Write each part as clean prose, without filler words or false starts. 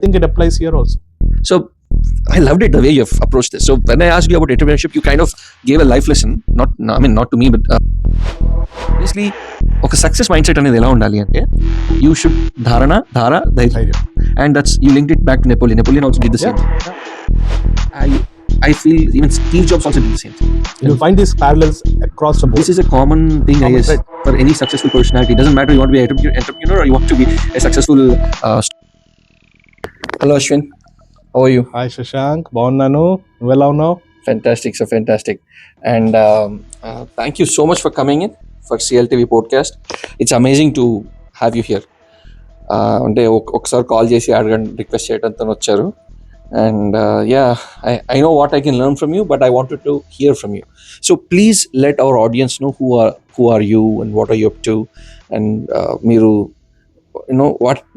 think it applies here also. So I loved it the way you've approached this. So when I asked you about entrepreneurship, you kind of gave a life lesson. Not to me, but obviously, ఒక success mind set అనేది ఎలా ఉండాలి అంటే you should ధారణ ధైర్యం, and that's you linked it back to Napoleon also did the same. I feel even Steve Jobs also did the same thing. You'll find these parallels across the board. This is a common thing, I guess, for any successful personality. It doesn't matter you want to be an entrepreneur or you want to be a successful. Hello, Aswin. How are you? Hi, Shashank. Bagunnanu. Well, now. Fantastic, so fantastic. And thank you so much for coming in for CLTV podcast. It's amazing to have you here. అంటే ఒకసారి call చేసి అడగండి request చేయడంతో వచ్చారు. And I know what I can learn from you, but I wanted to hear from you. So please let our audience know who are you and what are you up to, and Miru,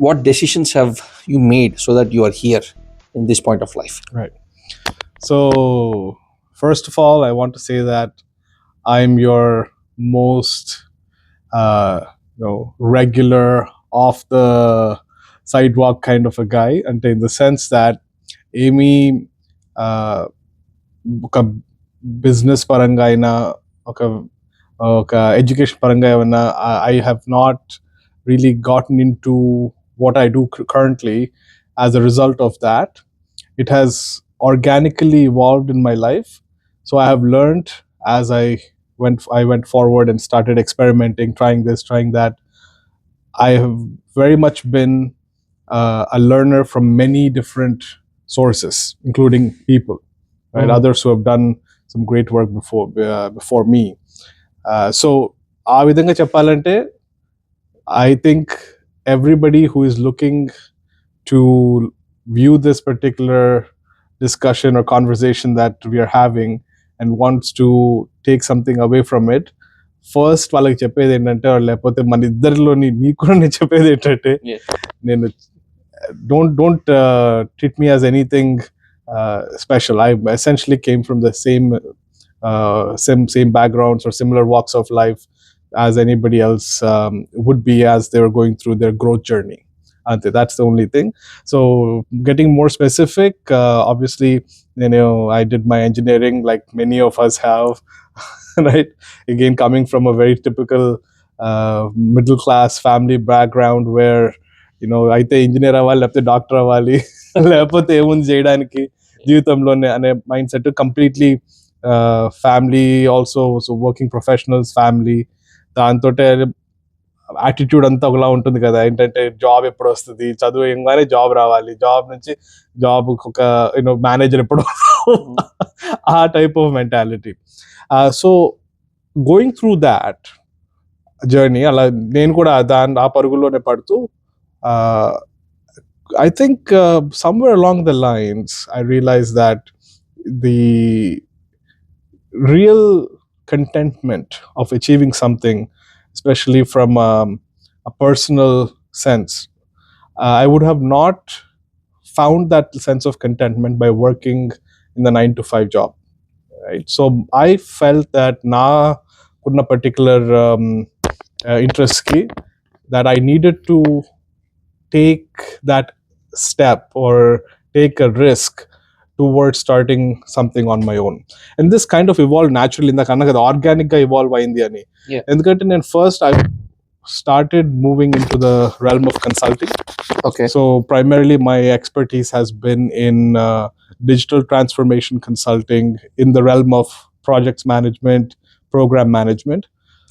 what decisions have you made so that you are here in this point of life. Right. So first of all, I want to say that I'm your most regular, off the sidewalk kind of a guy, and in the sense that ఏమీ ఒక business పరంగా అయినా ఒక education పరంగా ఏమైనా I have not really గాటన్ in to what I do currently as a result of that. It has organically evolved in my life. So I have learned as I went forward and started experimenting, trying this, trying that. I have very much been a learner from many different sources, including people, right? Others who have done some great work before me. So aa vidhanga cheppalante, I think everybody who is looking to view this particular discussion or conversation that we are having and wants to take something away from it, first వాళ్ళకి చెప్పేది ఏంటంటే, లేకపోతే మన ఇద్దరిలోని నీకు కూడా నేను చెప్పేది ఏంటంటే, నేను don't treat me as anything special. I essentially came from the same backgrounds or similar walks of life as anybody else would be as they were going through their growth journey. That's the only thing. So getting more specific, obviously, I did my engineering like many of us have, right? Again, coming from a very typical middle class family background where అయితే engineer అవ్వాలి, లేకపోతే doctor అవ్వాలి, లేకపోతే ఏముంది చేయడానికి జీవితంలోనే అనే mind set. Completely family also, so working professionals family, దాంతో యాటిట్యూడ్ అంతా ఒకలా ఉంటుంది కదా. ఏంటంటే జాబ్ ఎప్పుడు వస్తుంది, చదువు ఏంగానే జాబ్ రావాలి, జాబ్ నుంచి జాబ్ ఒక మేనేజర్ ఎప్పుడు, ఆ type of mentality. So going through that journey, అలా నేను కూడా ఆ పరుగులోనే పడుతూ, I think somewhere along the lines I realized that the real contentment of achieving something, especially from a personal sense, I would have not found that sense of contentment by working in the 9-to-5 job, right? So I felt that na kunna particular interest ki, that I needed to take that step or take a risk towards starting something on my own. And this kind of evolved naturally, in the kanaka organic ga evolve ayindi ani. Endukante నేను first I started moving into the realm of consulting. Okay. So primarily my expertise has been in digital transformation consulting in the realm of projects management, program management.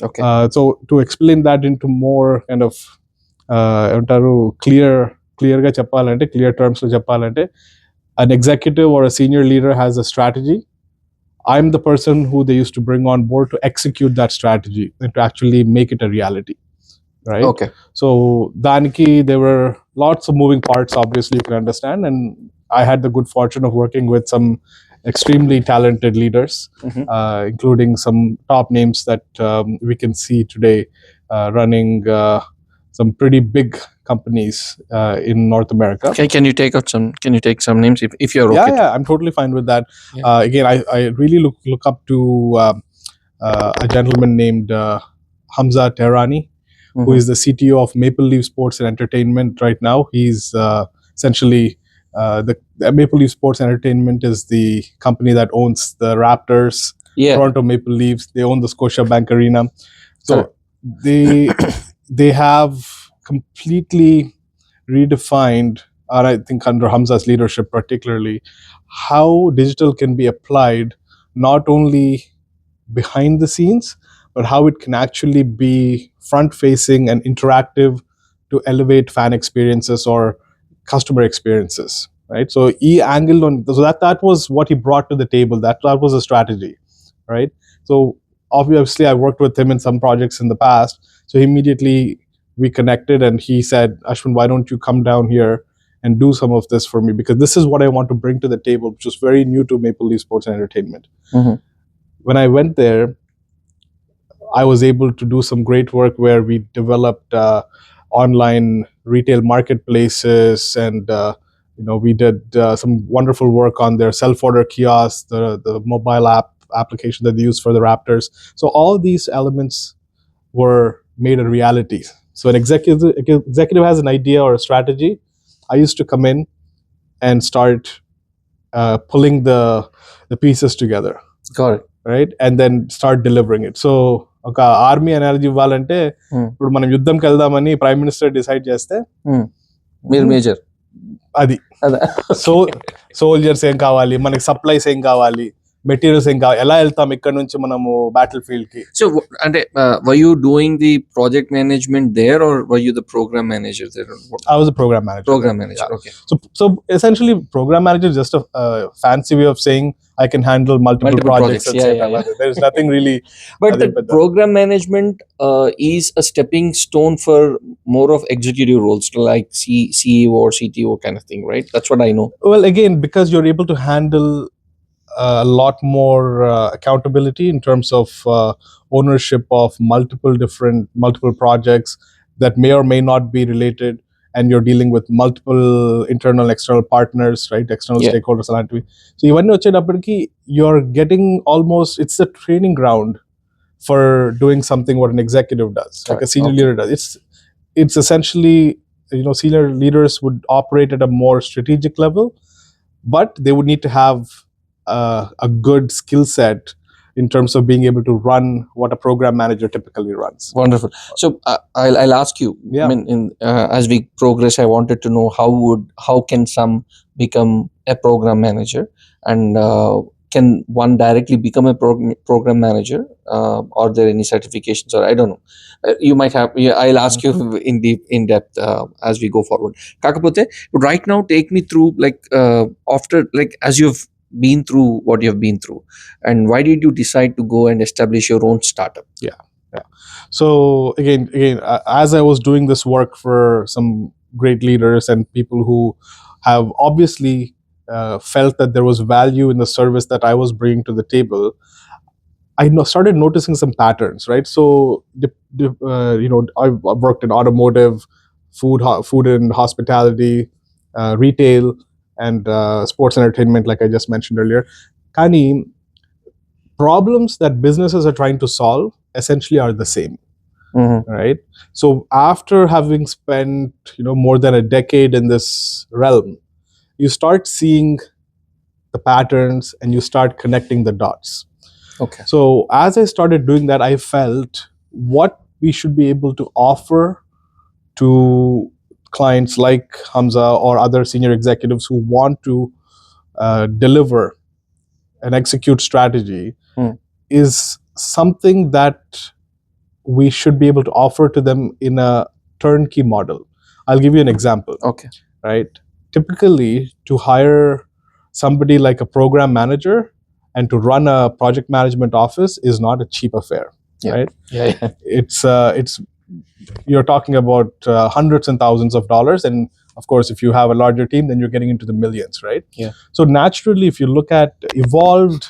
Okay. So to explain that into more kind of ఏమంటారు క్లియర్గా చెప్పాలంటే, clear టర్మ్స్లో చెప్పాలంటే, an executive or a senior leader has a strategy. I'm the person who they used to bring on board to execute that strategy and to actually make it a reality, right? Okay. So daniki there were lots of moving parts, obviously, you can understand, and I had the good fortune of working with some extremely talented leaders, including some top names that we can see today running some pretty big companies in North America. Okay, can you take some names if you're okay? Yeah, I'm totally fine with that. Again, I really look up to a gentleman named Hamza Tehrani, who is the CTO of Maple Leaf Sports and Entertainment right now. He's essentially The Maple Leaf Sports Entertainment is the company that owns the Raptors, Yeah. Toronto Maple Leafs. They own the Scotiabank Arena. So Correct. they have completely redefined, or I think under Hamza's leadership particularly, how digital can be applied not only behind the scenes, but how it can actually be front facing and interactive to elevate fan experiences or customer experiences. Right. So he angled on, so that was what he brought to the table. That was a strategy. Right. So obviously I worked with him in some projects in the past. So immediately we connected and he said, Ashwin, why don't you come down here and do some of this for me? Because this is what I want to bring to the table, which is very new to Maple Leaf Sports and Entertainment. Mhm. When I went there, I was able to do some great work where we developed online retail marketplaces, and we did some wonderful work on their self-order kiosks, the mobile application that they use for the Raptors. So all these elements were made a reality. So an executive has an idea or a strategy. I used to come in and start pulling the pieces together. Got it. Right, and then start delivering it. So ఒక army energy ఇవ్వాలంటే ఇప్పుడు మనం యుద్ధంకి వెళ్దామని prime minister decide చేస్తే మీరు major అది soldiers ఏం కావాలి, మనకి సప్లైస్ ఏం కావాలి, మెటీరియల్స్ ఏం కావాలి, ఎలా వెళ్తాం ఇక్కడ నుంచి మనము బ్యాటిల్ ఫీల్డ్ కి. సో అంటే were you doing the project management there or were you the program manager there? I was a program manager. Program manager. Yeah. Okay. So essentially program manager is just a fancy way of saying I can handle multiple projects. Yeah. There's nothing really. But the program management is a stepping stone for more of executive roles like CEO or CTO kind of thing, right? That's what I know. Well, again, because you're able to handle a lot more accountability in terms of ownership of multiple projects that may or may not be related, and you're dealing with multiple internal external partners, right, external stakeholders. So ivanni vachedappadiki you're getting almost, it's a training ground for doing something what an executive does. Correct. Like a senior leader does. It's essentially, senior leaders would operate at a more strategic level, but they would need to have a good skill set in terms of being able to run what a program manager typically runs. Wonderful. So I'll ask you. Yeah. I mean, as we progress, I wanted to know how can some become a program manager, and can one directly become a program manager? Are there any certifications, or I don't know? You might have. Yeah, I'll ask you in depth as we go forward. Kakapote, right now, take me through after as you've been through what you've been through, and why did you decide to go and establish your own startup? Yeah. So again, as I was doing this work for some great leaders and people who have obviously felt that there was value in the service that I was bringing to the table, I started noticing some patterns, right? So I've worked in automotive, food and hospitality, retail, and sports entertainment, like I just mentioned earlier. Kani, problems that businesses are trying to solve essentially are the same. Mm-hmm. Right? So after having spent more than a decade in this realm, you start seeing the patterns and you start connecting the dots. Okay. So as I started doing that, I felt what we should be able to offer to clients like Hamza or other senior executives who want to deliver and execute strategy is something that we should be able to offer to them in a turnkey model. I'll give you an example. Okay. Right? Typically, to hire somebody like a program manager and to run a project management office is not a cheap affair. Yeah. Right? Yeah. It's you're talking about hundreds and thousands of dollars, and of course, if you have a larger team, then you're getting into the millions, right? Yeah. So naturally, if you look at evolved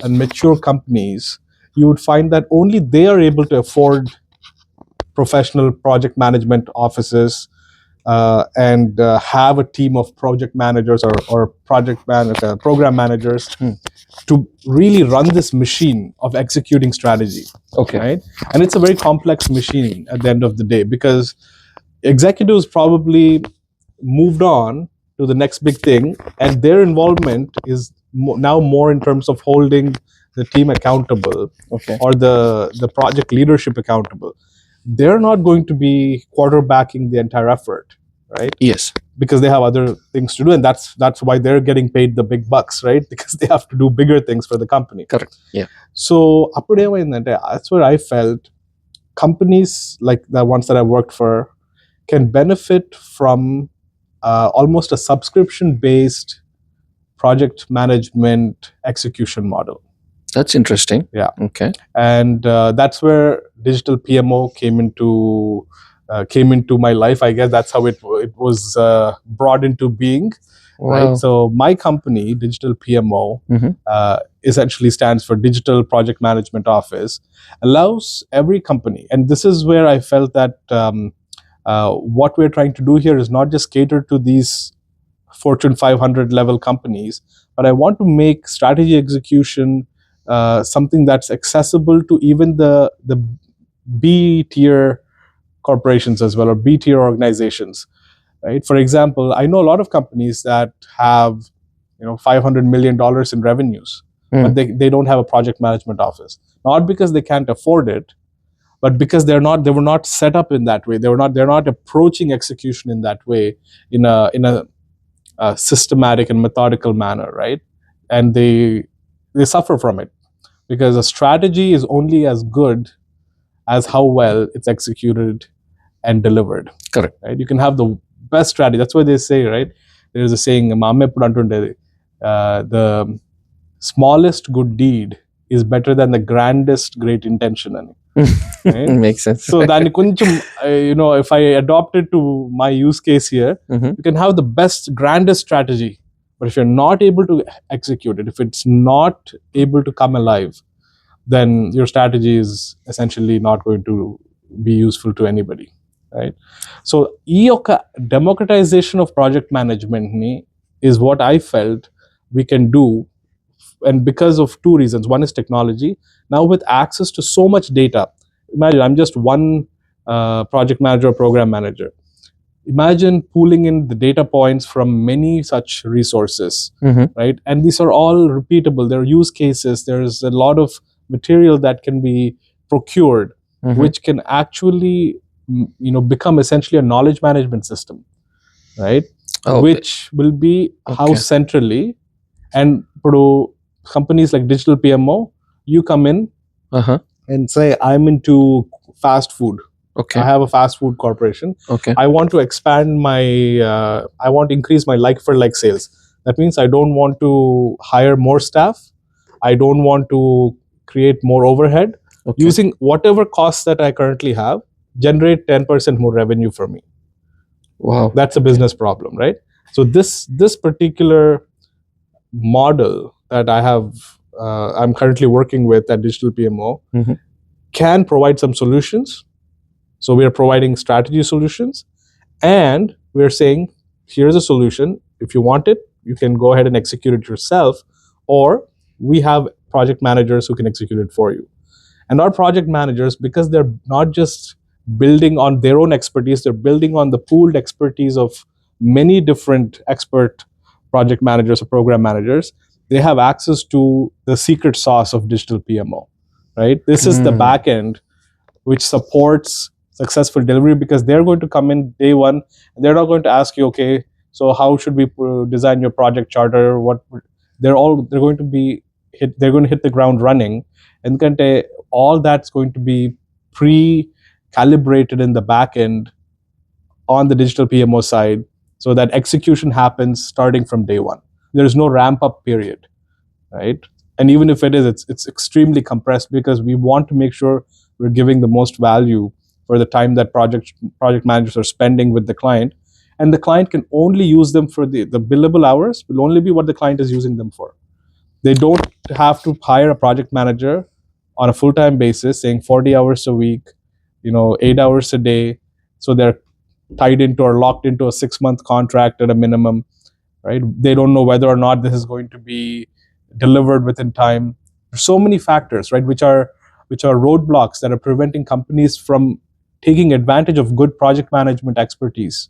and mature companies, you would find that only they are able to afford professional project management offices and have a team of project managers or program managers to really run this machine of executing strategy. Okay. Right? And it's a very complex machine at the end of the day, because executives probably moved on to the next big thing, and their involvement is now more in terms of holding the team accountable Okay. or the project leadership accountable. They're not going to be quarterbacking the entire effort, right? Yes. Because they have other things to do, and that's why they're getting paid the big bucks, right? Because they have to do bigger things for the company. Correct. Yeah. So that's where I felt companies like the ones that I worked for can benefit from almost a subscription based project management execution model. That's interesting. Yeah. Okay. And that's where digital PMO came into my life. I guess that's how it was brought into being. Wow. Right. So my company, Digital PMO, essentially stands for Digital Project Management Office, allows every company, and this is where I felt that what we're trying to do here is not just cater to these Fortune 500 level companies, but I want to make strategy execution something that's accessible to even the B tier corporations as well, or B tier organizations. Right. For example, I know a lot of companies that have $500 million in revenues, but they don't have a project management office. Not because they can't afford it, but because they were not set up in that way. They're not approaching execution in that way, in a systematic and methodical manner, right? And they suffer from it because a strategy is only as good as how well it's executed and delivered. Correct. Right? You can have the best strategy. That's what they say, right? There's a saying, the smallest good deed is better than the grandest great intention. Right? Makes sense. So then if I adopt it to my use case here, you can have the best, grandest strategy, but if you're not able to execute it, if it's not able to come alive, then your strategy is essentially not going to be useful to anybody, right? So ఈ యొక్క democratization of project management ni is what I felt we can do, and because of two reasons. One is technology. Now with access to so much data, imagine I'm just one project manager or program manager. Imagine pooling in the data points from many such resources, right? And these are all repeatable. There are use cases. There's a lot of material that can be procured, which can actually become essentially a knowledge management system, right? Which will be housed centrally. And for companies like Digital PMO, you come in and say, I'm into fast food. Okay. I have a fast food corporation. Okay. I want to expand I want to increase my like for like sales. That means I don't want to hire more staff. I don't want to create more overhead. Using whatever costs that I currently have, generate 10% more revenue for me. Wow. That's a business problem, right? So this particular model that I'm currently working with at Digital PMO can provide some solutions. So we are providing strategy solutions, and we're saying, here's a solution. If you want it, you can go ahead and execute it yourself, or we have project managers who can execute it for you. And our project managers, because they're not just building on their own expertise, they're building on the pooled expertise of many different expert project managers or program managers. They have access to the secret sauce of Digital PMO, right? This is the back end which supports successful delivery, because they're going to come in day one and they're not going to ask you, okay, so how should we design your project charter? They're going to be they're going to hit the ground running, and all that's going to be pre-calibrated in the back end on the Digital PMO side, so that execution happens starting from day one. There's no ramp up period, right? And even if it is, it's extremely compressed, because we want to make sure we're giving the most value for the time that project managers are spending with the client. And the client can only use them for the billable hours will only be what the client is using them for. They don't have to hire a project manager on a full-time basis saying 40 hours a week, 8 hours a day. So they're tied into or locked into a 6-month contract at a minimum, right? They don't know whether or not this is going to be delivered within time. There's so many factors, right, which are roadblocks that are preventing companies from taking advantage of good project management expertise.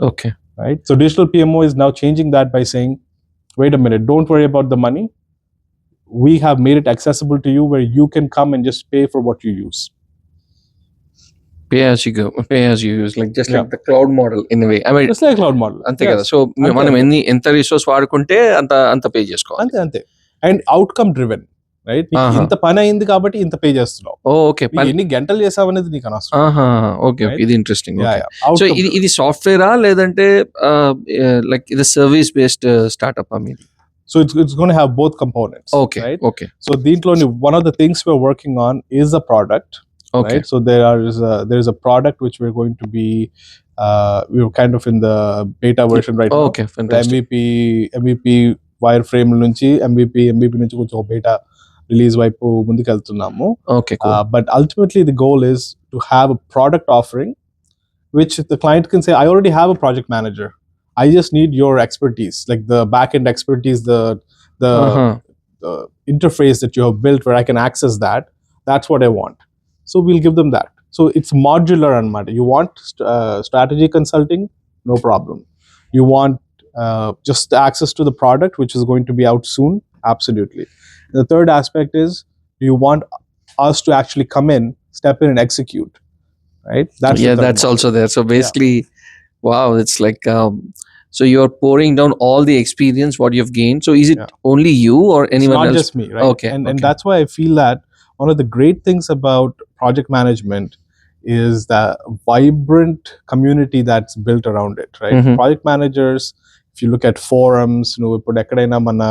Okay. right? So digital PMO is now changing that by saying, wait a minute, don't worry about the money. We have made it accessible to you where you can come and just pay for what you use. Pay as you go, pay as you use, like just Yeah. like the cloud model in a way. I mean, Just like cloud model. అంతే Yes. కదా. So అంతే, మనం అంతే. ఎంత resource వాడుకుంటే అంత pay చేసుకోవాలి. అంతే అంతే. And outcome driven, right? నీకు ఇంత పని అయింది కాబట్టి ఇంత పే చేస్తున్నావు. ఓకే, ఎన్ని గంటలు చేసావు అనేది నీకు అనవసరం. ఓకే, ఇది ఇంట్రెస్టింగ్. సో ఇది సాఫ్ట్వేరా లేదంటే లైక్ ఇది సర్వీస్ బేస్డ్ స్టార్ట్అప్ మీది? So it's going to have both components. Okay, right? Okay. So one of the things we're working on is a product. Okay. Right? So there is a product which we're going to be we're kind of in the beta version right now. Okay, fantastic. MVP wireframe నుంచి MVP నుంచి కొంచెం beta release వైపు ముందుకు వెళ్తున్నాము. Okay, cool. But ultimately the goal is to have a product offering which the client can say, I already have a project manager. I just need your expertise, like the back-end expertise, the interface that you have built where I can access that. That's what I want. So we'll give them that. So it's modular and matter. You want strategy consulting? No problem. You want just access to the product, which is going to be out soon? Absolutely. And the third aspect is, do you want us to actually come in, step in and execute? Right? That's also there. So basically, wow, it's like so you're pouring down all the experience what you've gained. So is it only you or anyone else? It's not just me, right? Okay. And that's why I feel that one of the great things about project management is the vibrant community that's built around it, right? Project managers, if you look at forums, ఇప్పుడు ఎక్కడైనా మన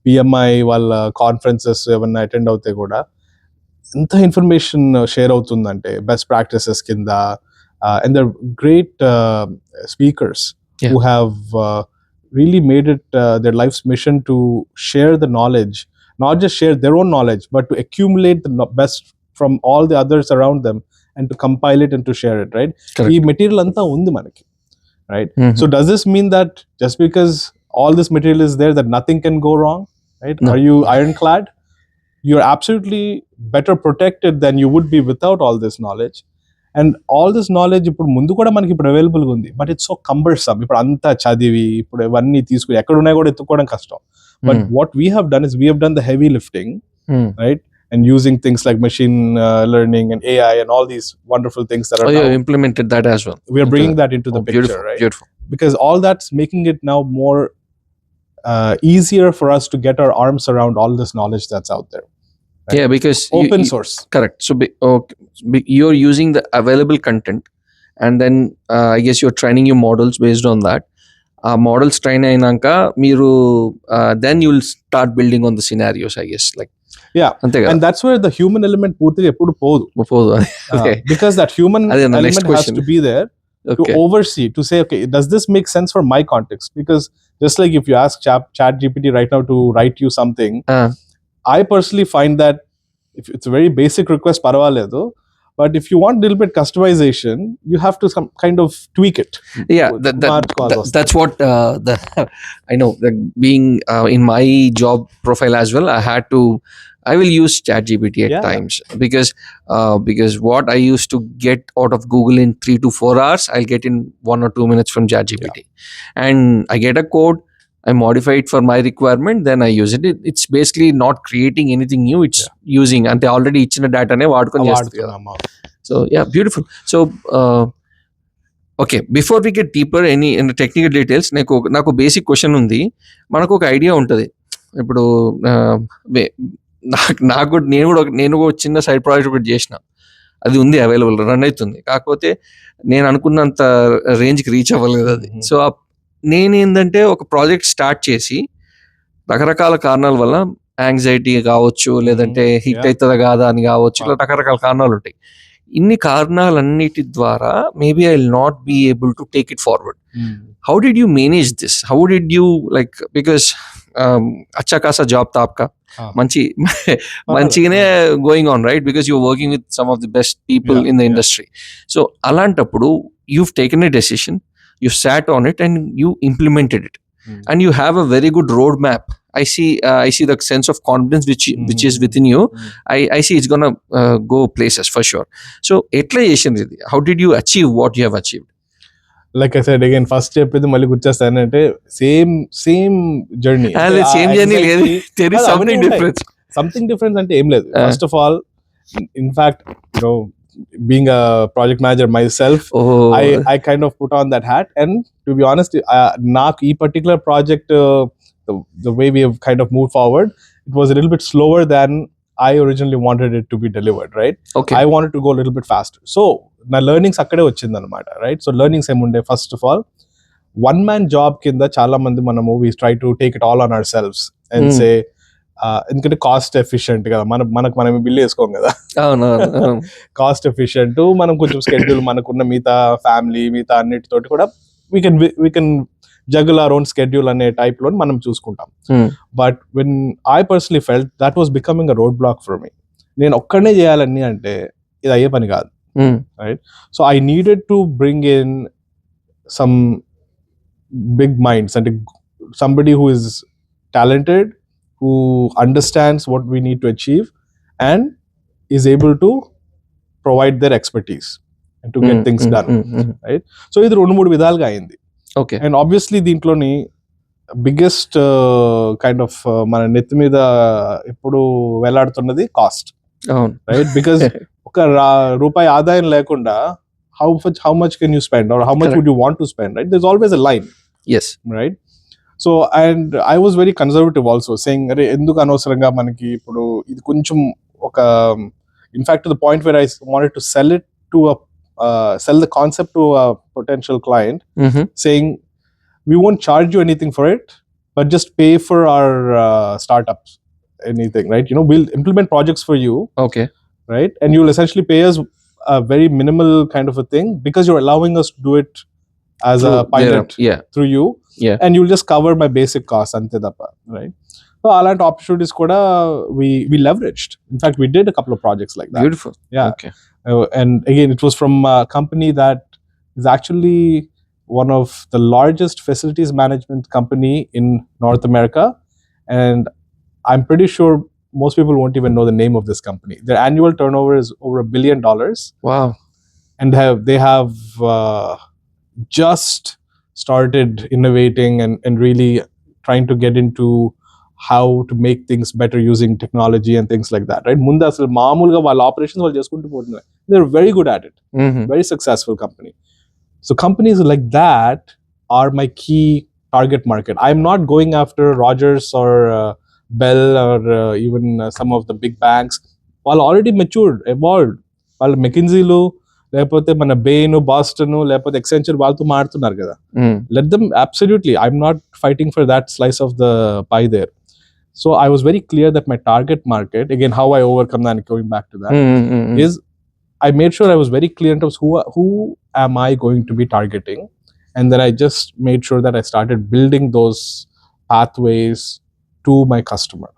PMI వాళ్ళ conferences ఏమన్నా attend అవుతే కూడా ఎంత information share అవుతుందంటే best practices కింద, and they're great speakers who have really made it their life's mission to share the knowledge, not just share their own knowledge, but to accumulate the best from all the others around them and to compile it and to share it, right? Correct. ఈ material అంతా ఉంది మనకి, right? So does this mean that just because all this material is there that nothing can go wrong, right? No. Are you ironclad? You're absolutely better protected than you would be without all this knowledge. And all this knowledge ఇప్పుడు ముందు కూడా మనకి ఇప్పుడు అవైలబుల్గా ఉంది, but it's so cumbersome. ఇప్పుడు అంతా చదివి ఇప్పుడు ఇవన్నీ తీసుకుని ఎక్కడ ఉన్నాయి కూడా ఎత్తుకోవడం కష్టం. But what we have done is we have done the heavy lifting, right? And using things like machine learning and AI and all these wonderful things that are you implemented that as well. We are bringing that into the picture, beautiful, right? Beautiful. Because all that's making it now more easier for us to get our arms around all this knowledge that's out there. Right? Yeah, because open source. Correct. So you're using the available content, and then I guess you're training your models based on that. Models train ayinanka meeru then you'll start building on the scenarios, I guess, like. Yeah, and that's where the human element పూర్తిగా ఎప్పుడు పోదు. Because that human element has to be there to oversee, to say, okay, does this make sense for my context? Because just like if you ask ChatGPT right now to write you something, I personally find that if it's a very basic request, parvaledu, but if you want a little bit customization, you have to some kind of tweak it. Yeah, that's what I know. That being in my job profile as well, I will use ChatGPT at times because what I used to get out of Google in 3 to 4 hours, I'll get in 1 or 2 minutes from ChatGPT, and I get a code, I modify it for my requirement, then I use it. It's basically not creating anything new. It's using, and they already ichina data ne vaadukoni chestadu. So yeah, beautiful. So okay, before we get deeper in the technical details, నాకు basic question ఉంది. మనకు ఒక idea ఉంటుంది. ఇప్పుడు నేను కూడా చిన్న side project ఒకటి చేసిన, అది ఉంది అవైలబుల్, రన్ అవుతుంది. కాకపోతే నేను అనుకున్నంత రేంజ్కి రీచ్ అవ్వలేదు అది. సో నేనేందంటే ఒక ప్రాజెక్ట్ స్టార్ట్ చేసి రకరకాల కారణాల వల్ల యాంగ్జైటీ కావచ్చు, లేదంటే హిట్ అవుతుందా కాదా అని కావచ్చు, ఇలా రకరకాల కారణాలు ఉంటాయి. ఇన్ని కారణాలన్నిటి ద్వారా maybe I will not be able to take it forward. How did you manage this? How did you like, because అచ్చా కాసా జాబ్ తా ఆప్కా మంచిగానే going on, right? Because you working with some of the best people in the industry. So అలాంటప్పుడు you've taken a decision, you sat on it and you implemented it, and you have a very good roadmap. I see the sense of confidence which is within you. I see it's gonna go places for sure. So etla chesindri, how did you achieve what you have achieved? Like I said again first చెప్పింది మళ్ళీ గుర్చేస్తానంటే same journey same journey లేదు, there is something different. Something difference అంటే ఏం లేదు. First of all, in fact you know being a project manager myself, I kind of put on that hat, and to be honest, నాకు ఈ particular project, the way we have kind of moved forward, it was a little bit slower than I originally wanted it to be delivered, right? Okay. I wanted to go a little bit faster. So నా learnings అక్కడే వచ్చింది అనమాట, right? So learnings ఏముండే, first of all, one man job కింద చాలా మంది మనము we try to take it all on ourselves and say, ఎందుకంటే కాస్ట్ ఎఫిషియెంట్ కదా, మనం బిల్ వేసుకోం కదా, కాస్ట్ ఎఫిషియెంట్, మనం కొంచెం స్కెడ్యూల్ మనకున్న మిగతా ఫ్యామిలీ మిగతా అన్నిటితోటి కూడా we can juggle our own schedule అనే టైప్ లో మనం చూసుకుంటాం. But when I personally felt that was becoming a roadblock for me. నేను ఒక్కడనే చేయాలని అంటే ఇది అయ్యే పని కాదు, right? So I needed to bring in some big minds, అంటే somebody who is talented, who understands what we need to achieve and is able to provide their expertise and to get things done, right? So ఇది 2-3 విధాలుగా అయింది. Okay. And obviously దీంట్లోని biggest kind of మన నెత్తి మీద ఎప్పుడు వేలాడుతున్నది cost, right? Because ఒక రూపాయి ఆదాయం లేకుండా how much can you spend, or how much would you want to spend, right? There's always a line. Yes. Right? So, and I was very conservative also, saying అరే ఎందుకు అనవసరంగా మనకి ఇప్పుడు ఇది కొంచెం ఒక, in fact to the point where I wanted to sell the concept to a potential client, saying we won't charge you anything for it, but just pay for our startups, anything, right? You know, we'll implement projects for you. Okay. Right? And you'll essentially pay us a very minimal kind of a thing because you're allowing us to do it as a pilot through you. Yeah. And you'll just cover my basic costs ante dappa, right? So అలాంటి opportunities kuda we leveraged. In fact, we did a couple of projects like that. Beautiful. Yeah. Okay. And again, it was from a company that is actually one of the largest facilities management company in North America, and I'm pretty sure most people won't even know the name of this company. Their annual turnover is over $1 billion. Wow. And they have just started innovating and really trying to get into how to make things better using technology and things like that, right? Munda asal maamulga wala operations వాళ్ళు చేసుకుంటూ పోతున్నారు. They're very good at it. Very successful company. So companies like that are my key target market. I'm not going after Rogers or Bell or even some of the big banks. వాళ్ళు already matured, evolved. వాళ్ళు McKinseyలో లేకపోతే మన Bain, Boston, లేకపోతే Accenture వాళ్ళతో మాడుతున్నారు కదా. Let them, absolutely. I'm not fighting for that slice of the pie there. So I was very clear that my target market, again, how I overcome that, going back to that, is I made sure I was very clear in terms of who am I going to be targeting, and then I just made sure that I started building those pathways to my customer.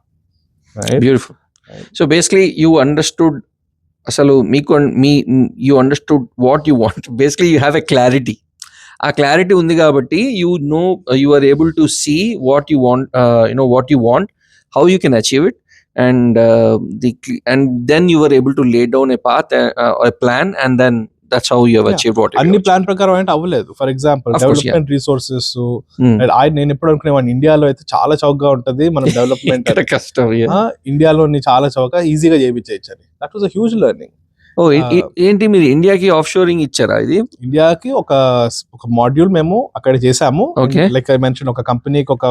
Right? Beautiful. Right. So basically, you understood. అసలు మీకు you understood what you want. Basically, you have a clarity. ఆ clarity ఉంది కాబట్టి you are able to see what you want, what you want, how you can achieve it, and then you were able to lay down a path, a plan, and then that's how you have achieved what you అన్ని plan ప్రకారం అంటే అవ్వలేదు. For example development resources, నేను ఎప్పుడు అనుకునేవాడిని ఇండియాలో అయితే చాలా చౌకగా ఉంటది మనం డెవలప్మెంట్ కష్టం, ఇండియాలోని చాలా చౌక ఈజీగా చేయించని. That was a huge learning. ఏంటి మీరు ఇండియాకి ఆఫ్ షోరింగ్ ఇచ్చారా? ఇది ఇండియాకి ఒక మాడ్యూల్ మేము అక్కడ చేసాము. లైక్ ఐ మెన్షన్, ఒక కంపెనీకి ఒక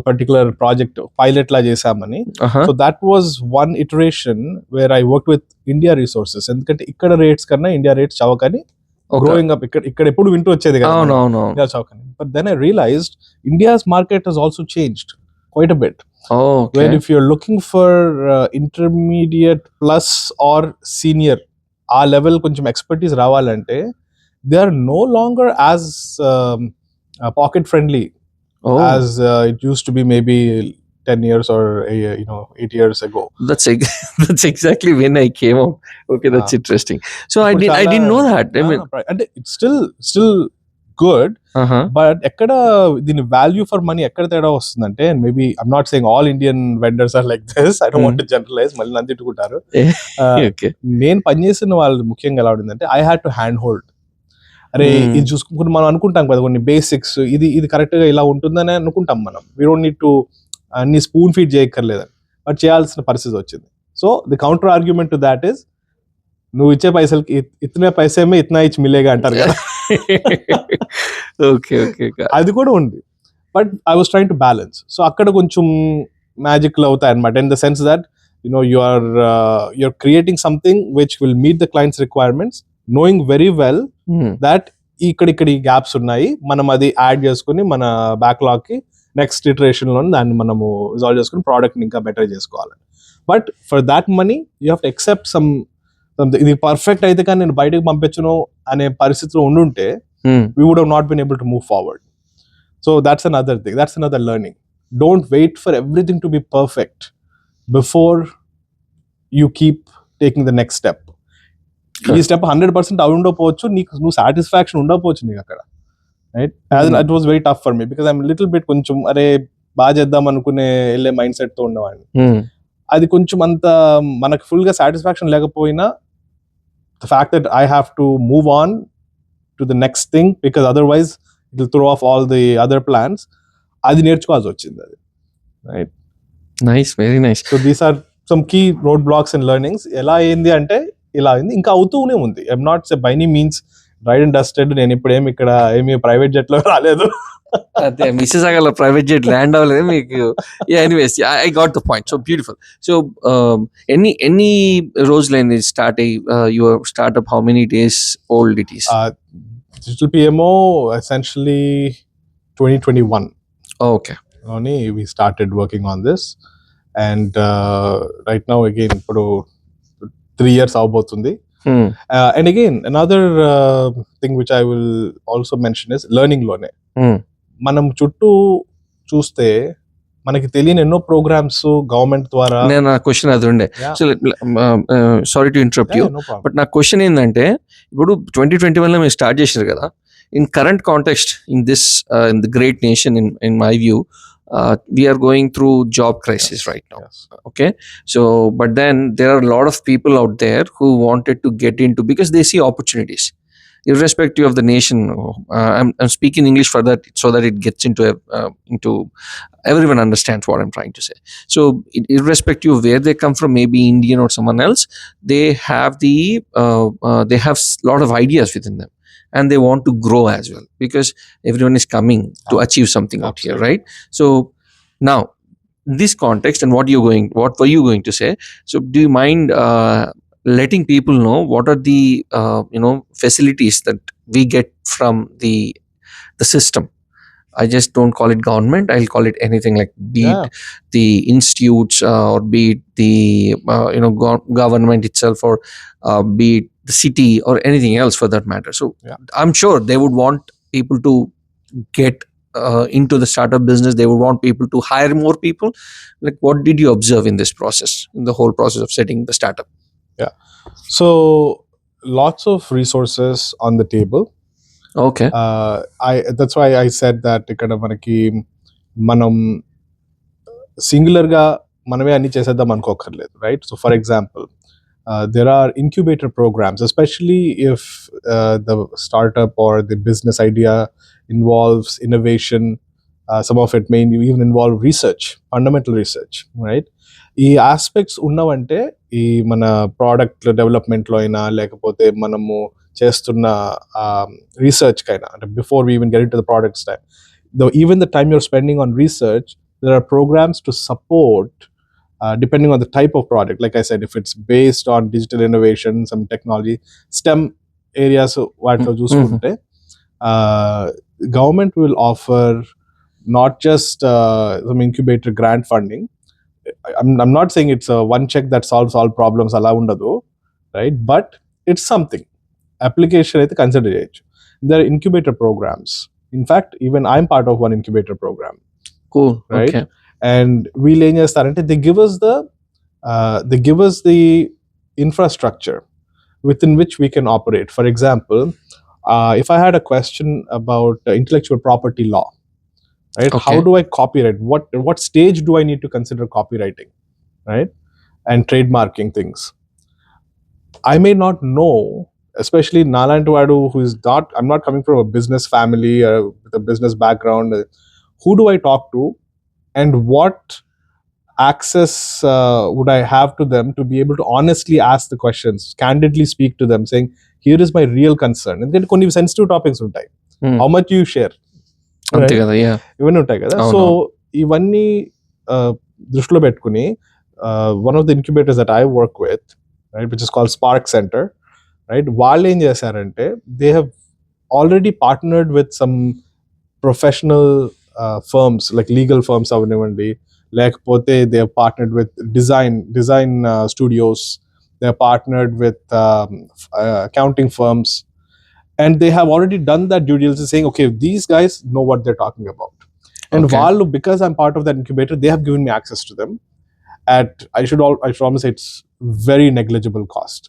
పర్టికులర్ ప్రాజెక్ట్ పైలట్ లా చేసామని. So that was one iteration where I work with India resources. ఎందుకంటే ఇక్కడ రేట్స్ కన్నా ఇండియా రేట్స్ చౌకని, గ్రోయింగ్ అప్ ఇక్కడ ఎప్పుడు వింటూ వచ్చేది కదా ఇండియా చౌకని. But then I realised India's market has also changed quite a bit. Where if you're looking for intermediate plus or senior, ఆ లెవెల్ కొంచెం ఎక్స్పర్టీస్ రావాలంటే they are no longer as pocket friendly as it used to be maybe 10 years or 8 years ago. That's exactly when I came out. Okay, that's interesting. So I didn't know that. I mean, and it's still good, but ఎక్కడ దీని value for money ఎక్కడ తేడా వస్తుందంటే, and maybe I'm not saying all Indian vendors are like this, I don't want to generalise, మళ్ళీ నన్ను తిట్టుకుంటారు. నేను పనిచేసిన వాళ్ళు ముఖ్యంగా ఎలా ఉండిందంటే, I had to hand hold. అరే ఇది చూసుకుంటే మనం అనుకుంటాం కదా కొన్ని బేసిక్స్, ఇది కరెక్ట్గా ఇలా ఉంటుందని అనుకుంటాం మనం. వీ డోంట్ నీడ్ టు అన్ని స్పూన్ ఫీడ్ చేయక్కర్లేదని, బట్ చేయాల్సిన పరిస్థితి వచ్చింది. So the counter argument to that is, నువ్వు ఇచ్చే పైసలకి ఇతనే పైసేమే ఇతనా ఇచ్చి మిలేగా అంటారు కదా. ఓకే ఓకే, అది కూడా ఉంది. But I was trying to balance. So అక్కడ కొంచెం మ్యాజిక్లు అవుతాయి అనమాట, in the sense that you're creating something which will meet the client's requirements, knowing very well that ఇక్కడ ఈ గ్యాప్స్ ఉన్నాయి, మనం అది యాడ్ చేసుకుని మన బ్యాక్లాగ్ కి నెక్స్ట్ ఇటరేషన్ లో దాన్ని మనము రిజాల్వ్ చేసుకుని ప్రోడక్ట్ ఇంకా బెటర్ చేసుకోవాలి. But for that money you have to except something. ఇది పర్ఫెక్ట్ అయితే కానీ నేను బయటకు పంపించను అనే పరిస్థితిలో ఉండుంటే we would have not been able to move forward. So that's another thing, that's another learning. Don't wait for everything to be perfect before you keep taking the next step. ఈ step 100% అవి ఉండకపోవచ్చు, నువ్వు satisfaction ఉండకపోవచ్చు నీకు అక్కడ, right? It was very tough for me because I'm little bit కొంచెం అరే బాగా చేద్దాం అనుకునే వెళ్ళే మైండ్ సెట్ తో ఉండేవాడిని. అది కొంచెం అంత మనకు ఫుల్ గా సాటిస్ఫాక్షన్ లేకపోయినా, the fact that I have to move on to the next thing because otherwise it will throw off all the other plans, అది నేర్చుకోవాల్సి వచ్చింది అది, right? Nice, very nice. So these are some key roadblocks and learnings. ఎలా అయింది అంటే ఇలా అయింది, ఇంకా అవుతూనే ఉంది. I'm not by any means ride and dusted. నేను ఇప్పుడు ఇక్కడ ఏమి ప్రైవేట్ జెట్ లో రాలేదు. అదే మిస్సెసాగలో ప్రైవేట్ జెట్ ల్యాండ్ అవ్వలేదు మీకు. Anyways, I got the point. So beautiful. So ఎన్ని రోజులైంది స్టార్ట్ అయ్యి your startup? How many days old it is? Digital PMO essentially 2021. Okay. Only we started working on this, and right now again ఇప్పుడు 3 years అవబోతుంది. And again another thing which I will also mention is learning లోనే మనం చుట్టూ చూస్తే మనకి తెలియని ఎన్నో programmes government ద్వారా. నేను నా క్వశ్చన్ అది ఉండే. So sorry to interrupt you, but నా క్వశ్చన్ ఏంటంటే, ఇప్పుడు 2021లో మీరు స్టార్ట్ చేశారు కదా, in current context in this in the great nation, in my view, we are going through job crisis right now. Okay, so but then there are a lot of people out there who wanted to get into, because they see opportunities irrespective of the nation. I'm speaking English for that, so that it gets into everyone understands what I'm trying to say. So irrespective of where they come from, maybe Indian or someone else, they have they have lot of ideas within them, and they want to grow as well, because everyone is coming to achieve something out here, right? So now this context, and what were you going to say? So do you mind letting people know what are the facilities that we get from the system? I just don't call it government, I'll call it anything, like be it the institutes, or be it the government itself, or be it the city, or anything else for that matter. So I'm sure they would want people to get into the startup business. They would want people to hire more people. Like, what did you observe in this process, in the whole process of setting the startup? So lots of resources on the table. Okay. That's why I said that ikkada manaki manam singular ga maname anni cheseddam anukokarledu, right? So for example, there are incubator programs, especially if the startup or the business idea involves innovation. Some of it may even involve research, fundamental research, right? ఈ aspects ఉన్నవంటే ఈ మన product development లో అయినా, లేకపోతే మనము చేస్తున్న research కైనా, అంటే before we even get into the products time, even the time you're spending on research, there are programs to support depending on the type of product. Like I said, if it's based on digital innovation, some technology, STEM areas, vaatlo chusukunte government will offer not just some incubator grant funding. I'm not saying it's a one check that solves all problems ala undadu, right? But it's something. Application aithe consider cheyochu. There are incubator programs. In fact, even I'm part of one incubator program. Cool. Right? Okay. And వీళ్ళు ఏం చేస్తారంటే they give us the infrastructure within which we can operate. For example, if I had a question about intellectual property law, right? Okay. How do I copyright? What stage do I need to consider copywriting, right? And trademarking things. I may not know especially nalanti vadu who is not, I'm not coming from a business family or with a business background, who do I talk to, and what access would I have to them to be able to honestly ask the questions, candidly speak to them, saying, here is my real concern. ఎందుకంటే కొన్ని sensitive topics ఉంటాయి, how much you share, అంతే కదా. ఇవన్నీ ఉంటాయి కదా. So ఇవన్నీ దృష్టిలో పెట్టుకుని one of the incubators that I work with, right, which is called spark centre, right, వాళ్ళు ఏం చేశారంటే they have already partnered with some professional firms like legal firms అవనివ్వండి, లేకపోతే they have partnered with design studios, they have partnered with accounting firms, and they have already done that due diligence, saying, okay, these guys know what they're talking about. And value, because I'm part of that incubator, they have given me access to them at, I should almost say, it's very negligible cost.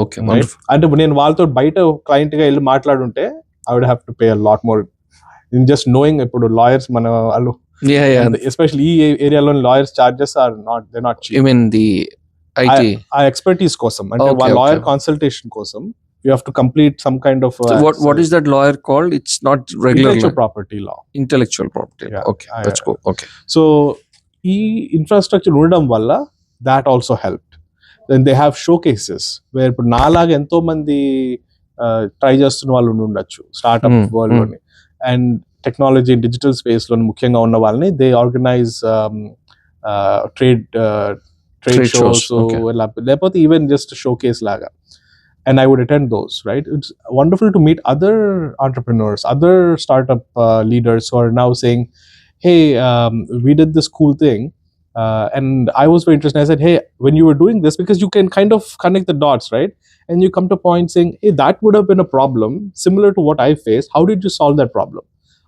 Okay, wonderful. అంటే నేను వాళ్ళతో బయట client గా వెళ్ళి మాట్లాడుంటే I would have to pay a lot more in just knowing. ఇప్పుడు lawyers మన వాళ్ళు, especially ఈ ఏరియాలో lawyers charges are not, they not cheap. I mean the IT ఆ ఎక్స్పర్టీస్ కోసం, అంటే వాళ్ళ లాయర్ కన్సల్టేషన్ కోసం you have to complete some kind of so what is that lawyer called? It's not regular intellectual property law. Intellectual property. Yeah. Okay, that's cool. Okay, so ఈ infrastructure ఉండడం వల్ల that also helped. Then they have showcases where ఇప్పుడు నాలాగా ఎంతో మంది try చేస్తున్న వాళ్ళు ఉండొచ్చు స్టార్ట్అప్ వరల్డ్ లోని, అండ్ టెక్నాలజీ డిజిటల్ స్పేస్ లో ముఖ్యంగా ఉన్న వాళ్ళని దే ఆర్గనైజ్ ట్రేడ్ షోస్, లేకపోతే ఈవెన్ జస్ట్ షోకేస్ లాగా, and I would attend those, right? It's wonderful to meet other entrepreneurs, other startup leaders who are now saying, hey, we did this cool thing, and I was very interested. I said, hey, when you were doing this, because you can kind of connect the dots, right? And you come to a point saying, hey, that would have been a problem similar to what I faced. How did you solve that problem?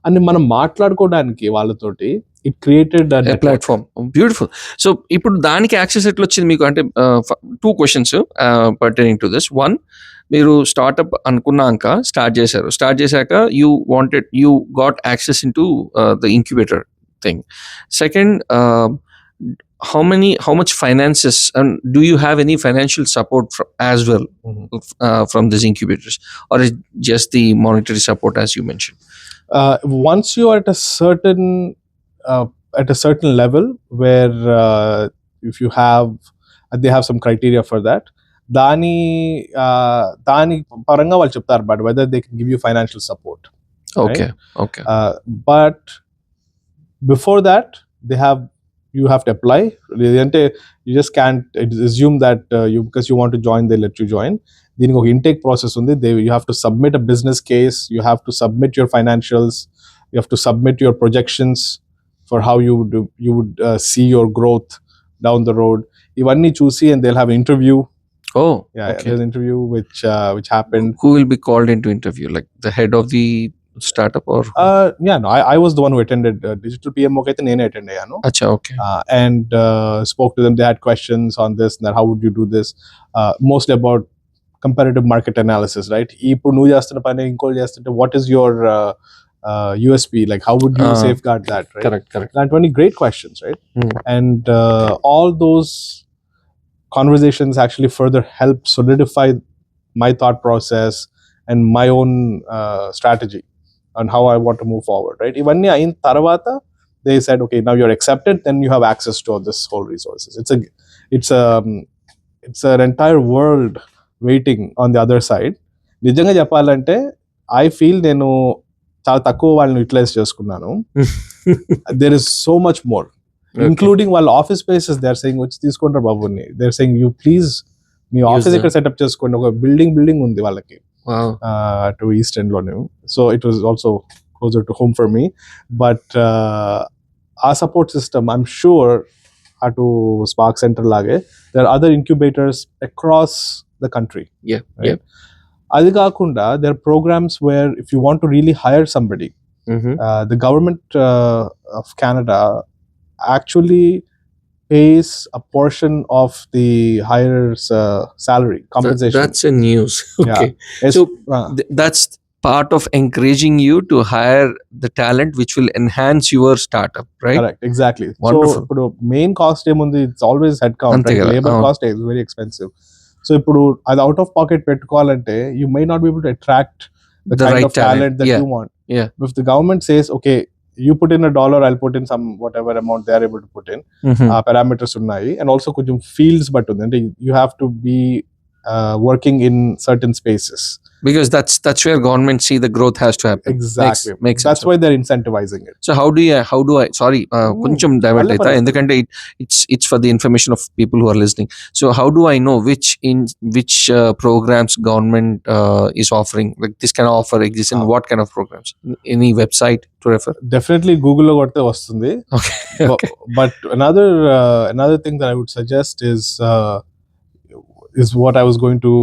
And మనం మాట్లాడుకోవడానికి వాళ్ళతోటి it created a platform. Beautiful. So ఇప్పుడు దానికి access ఎట్లా వచ్చింది మీకు? అంటే 2 questions pertaining to this. One, మీరు స్టార్ట్అప్ అనుకున్నాక స్టార్ట్ చేశాక you got access into the incubator thing. Second, how much finances, and do you have any financial support as well from these incubators, or is just the monetary support as you mentioned? Once you are at a certain level where if you have, they have some criteria for that, దాని పరంగా వాళ్ళు చెప్తారు, but whether they can give you financial support. Okay, right? Okay. But before that, you have to apply. You just can't assume that because you want to join, they let you join. దీనికి ఒక intake process ఉంది. You have to submit a business case, you have to submit your financials, you have to submit your projections for how you would see your growth down the road. ఇవన్నీ చూసి, and they'll have an interview. Okay. There's an interview which happened. Who will be called into interview, like the head of the startup or no, I was the one who attended Digital PMO kaithe nene attend ayyanu. Acha, okay. And spoke to them. They had questions on this and that, how would you do this, mostly about comparative market analysis, right? ఇప్పుడు నువ్వు చేస్తున్న పని ఇంకోటి చేస్తుంటే what is your USP, like how would you safeguard that, right? Correct. That many great questions, right? And all those conversations actually further help solidify my thought process and my own strategy on how I want to move forward, right? Ivanni ayin tarvata they said, okay, now you're accepted, then you have access to all this whole resources. It's an entire world waiting on the other side. నిజంగా చెప్పాలంటే I feel నేను చాలా తక్కువ వాళ్ళని utilise చేసుకున్నాను. There is so much more, including వాళ్ళ office spaces. They are saying వచ్చి తీసుకుంటారు బాబుని. They are saying, you please me office ఇక్కడ సెటప్ చేసుకోండి. ఒక బిల్డింగ్ ఉంది వాళ్ళకి టు ఈస్ట్ ఎండ్ లోనే. So it was also closer to home for me. But ఆ సపోర్ట్ సిస్టమ్ ఐఎమ్ షూర్ అటు స్పార్క్ సెంటర్ లాగే there are other incubators across the country. Yeah. అది కాకుండా there are programs where if you want to really hire somebody, the government of Canada actually pays a portion of the hire's salary compensation. That's a news. Okay. Yeah. So that's part of encouraging you to hire the talent which will enhance your startup, right? Correct, exactly. Wonderful. So main cost emundi, it's always headcount, right? Labor cost is very expensive. So ఇప్పుడు అది out of pocket పెట్టుకోవాలంటే you may not be able to attract the The kind right of talent talent. that Yeah. you want. Yeah. If the government says, okay, you put in $1, I'll put in some whatever amount they are able to put in, parameters ఉన్నాయి, and also కొంచెం fields బట్టి ఉంది, అంటే you have to be working in certain spaces. Because that's where government see the growth has to happen. Exactly. Makes That's sense. why they're incentivizing it. So how do I sorry, కొంచెం divert అయితే ఎందుకంటే it's for the information of people who are listening. So how do I know which programs government is offering, like this kind of offer exists in what kind of programs? Any website to refer? Definitely Google లో కొడితే వస్తుంది. Okay. But another thing that I would suggest is what I was going to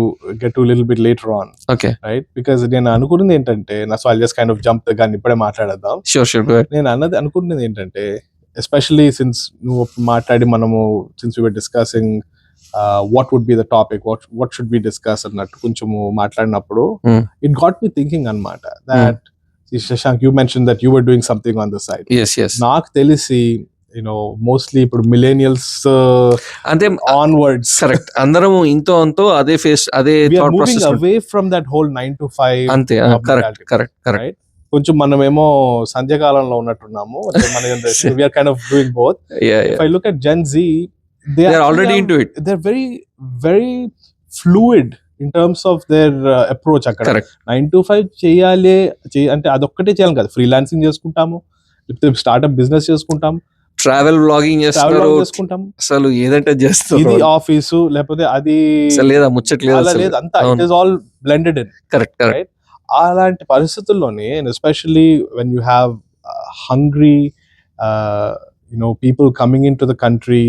get to a little bit later on. Okay. Right? Because నేను అనుకున్నది ఏంటంటే, so I'll just kind of jump the gun, ఇప్పుడే మాట్లాడేద్దాం. Sure, go ahead. నేను అనుకున్నది ఏంటంటే, especially since నువ్వు మాట్లాడి మనము, since we were discussing what would be the topic, what should we discuss అన్నట్టు కొంచెము మాట్లాడినప్పుడు, it got me thinking అన్నమాట, that Shashank, you mentioned that you were doing something on the side. Yes. నాకు తెలిసి mostly ఇప్పుడు millennials అంటే onwards, correct, అందరం ఇంతో అంతో అదే ఫేస్ అదే we are thought moving process away from that whole 9 to 5 అంతే. కరెక్ట్. right? కొంచెం మనమేమో సంధ్యకాలంలో ఉన్నట్టున్నాము, మన generation we are kind of doing both. If I look at Gen Z, they are already into it. They're very very fluid in terms of their approach. అక్కడ 9 to 5 చేయాలి అంటే అదొక్కటే చేయాలి కదా, ఫ్రీలాన్సింగ్ చేసుకుంటాము, లేకపోతే స్టార్ట్అప్ బిజినెస్ చేసుకుంటాం, travel vlogging చేసుకుంటాం, అసలు ఏదంటే చేస్తాం, ఇది ఆఫీసు లేకపోతే అది లేదా ముచ్చట్లేదు లేదు, అంతా it is all blended in. Correct. అలాంటి పరిస్థితుల్లోనే, especially when you have hungry people coming into the country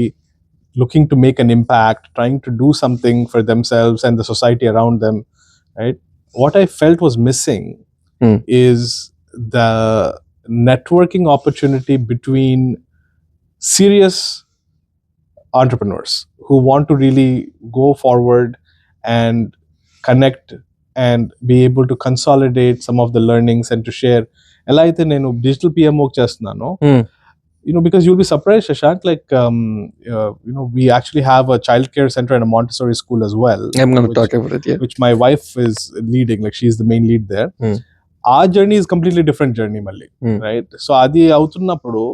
looking to make an impact, trying to do something for themselves and the society around them, right? What I felt was missing is the networking opportunity between serious entrepreneurs who want to really go forward and connect and be able to consolidate some of the learnings and to share. ఎలా అయితే నేను digital PMO చేస్తున్నాను, because you'll be surprised, Shashank, like we actually have a childcare center and a Montessori school as well. I'm going to talk about it, yeah. Which my wife is leading, like she's the main lead there. Our journey is completely different journey malli, right? So adi avutunnappudu,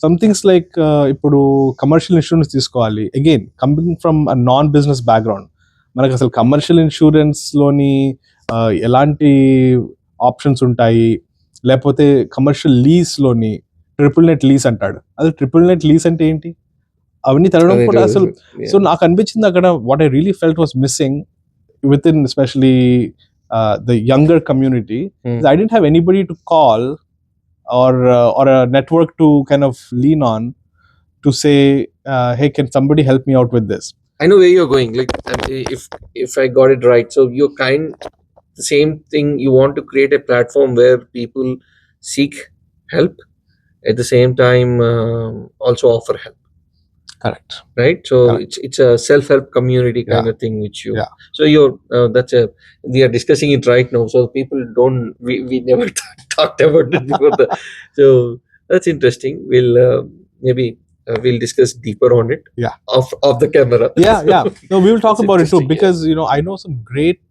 some things like ఇప్పుడు commercial insurance తీసుకోవాలి, again coming from a non business background, మనకు అసలు commercial insurance లోని ఎలాంటి options ఉంటాయి, లేకపోతే commercial lease లోని triple net lease అంటాడు, అది ట్రిపుల్ నెట్ లీజ్ అంటే ఏంటి, అవన్నీ తెలవడం కూడా అసలు. సో నాకు అనిపించింది అక్కడ, what I really felt was missing with in especially the younger community, I didn't have anybody to call or a network to kind of lean on to say, hey, can somebody help me out with this? I know where you're going, like if I got it right, so you're the same thing, you want to create a platform where people seek help, at the same time also offer help. Correct. Right? So it's a self-help community kind of thing which you. So you're we are discussing it right now, so people don't, we never talked about it before. So that's interesting. We'll maybe we'll discuss deeper on it. Off the camera. No, we will talk about it too, because I know some great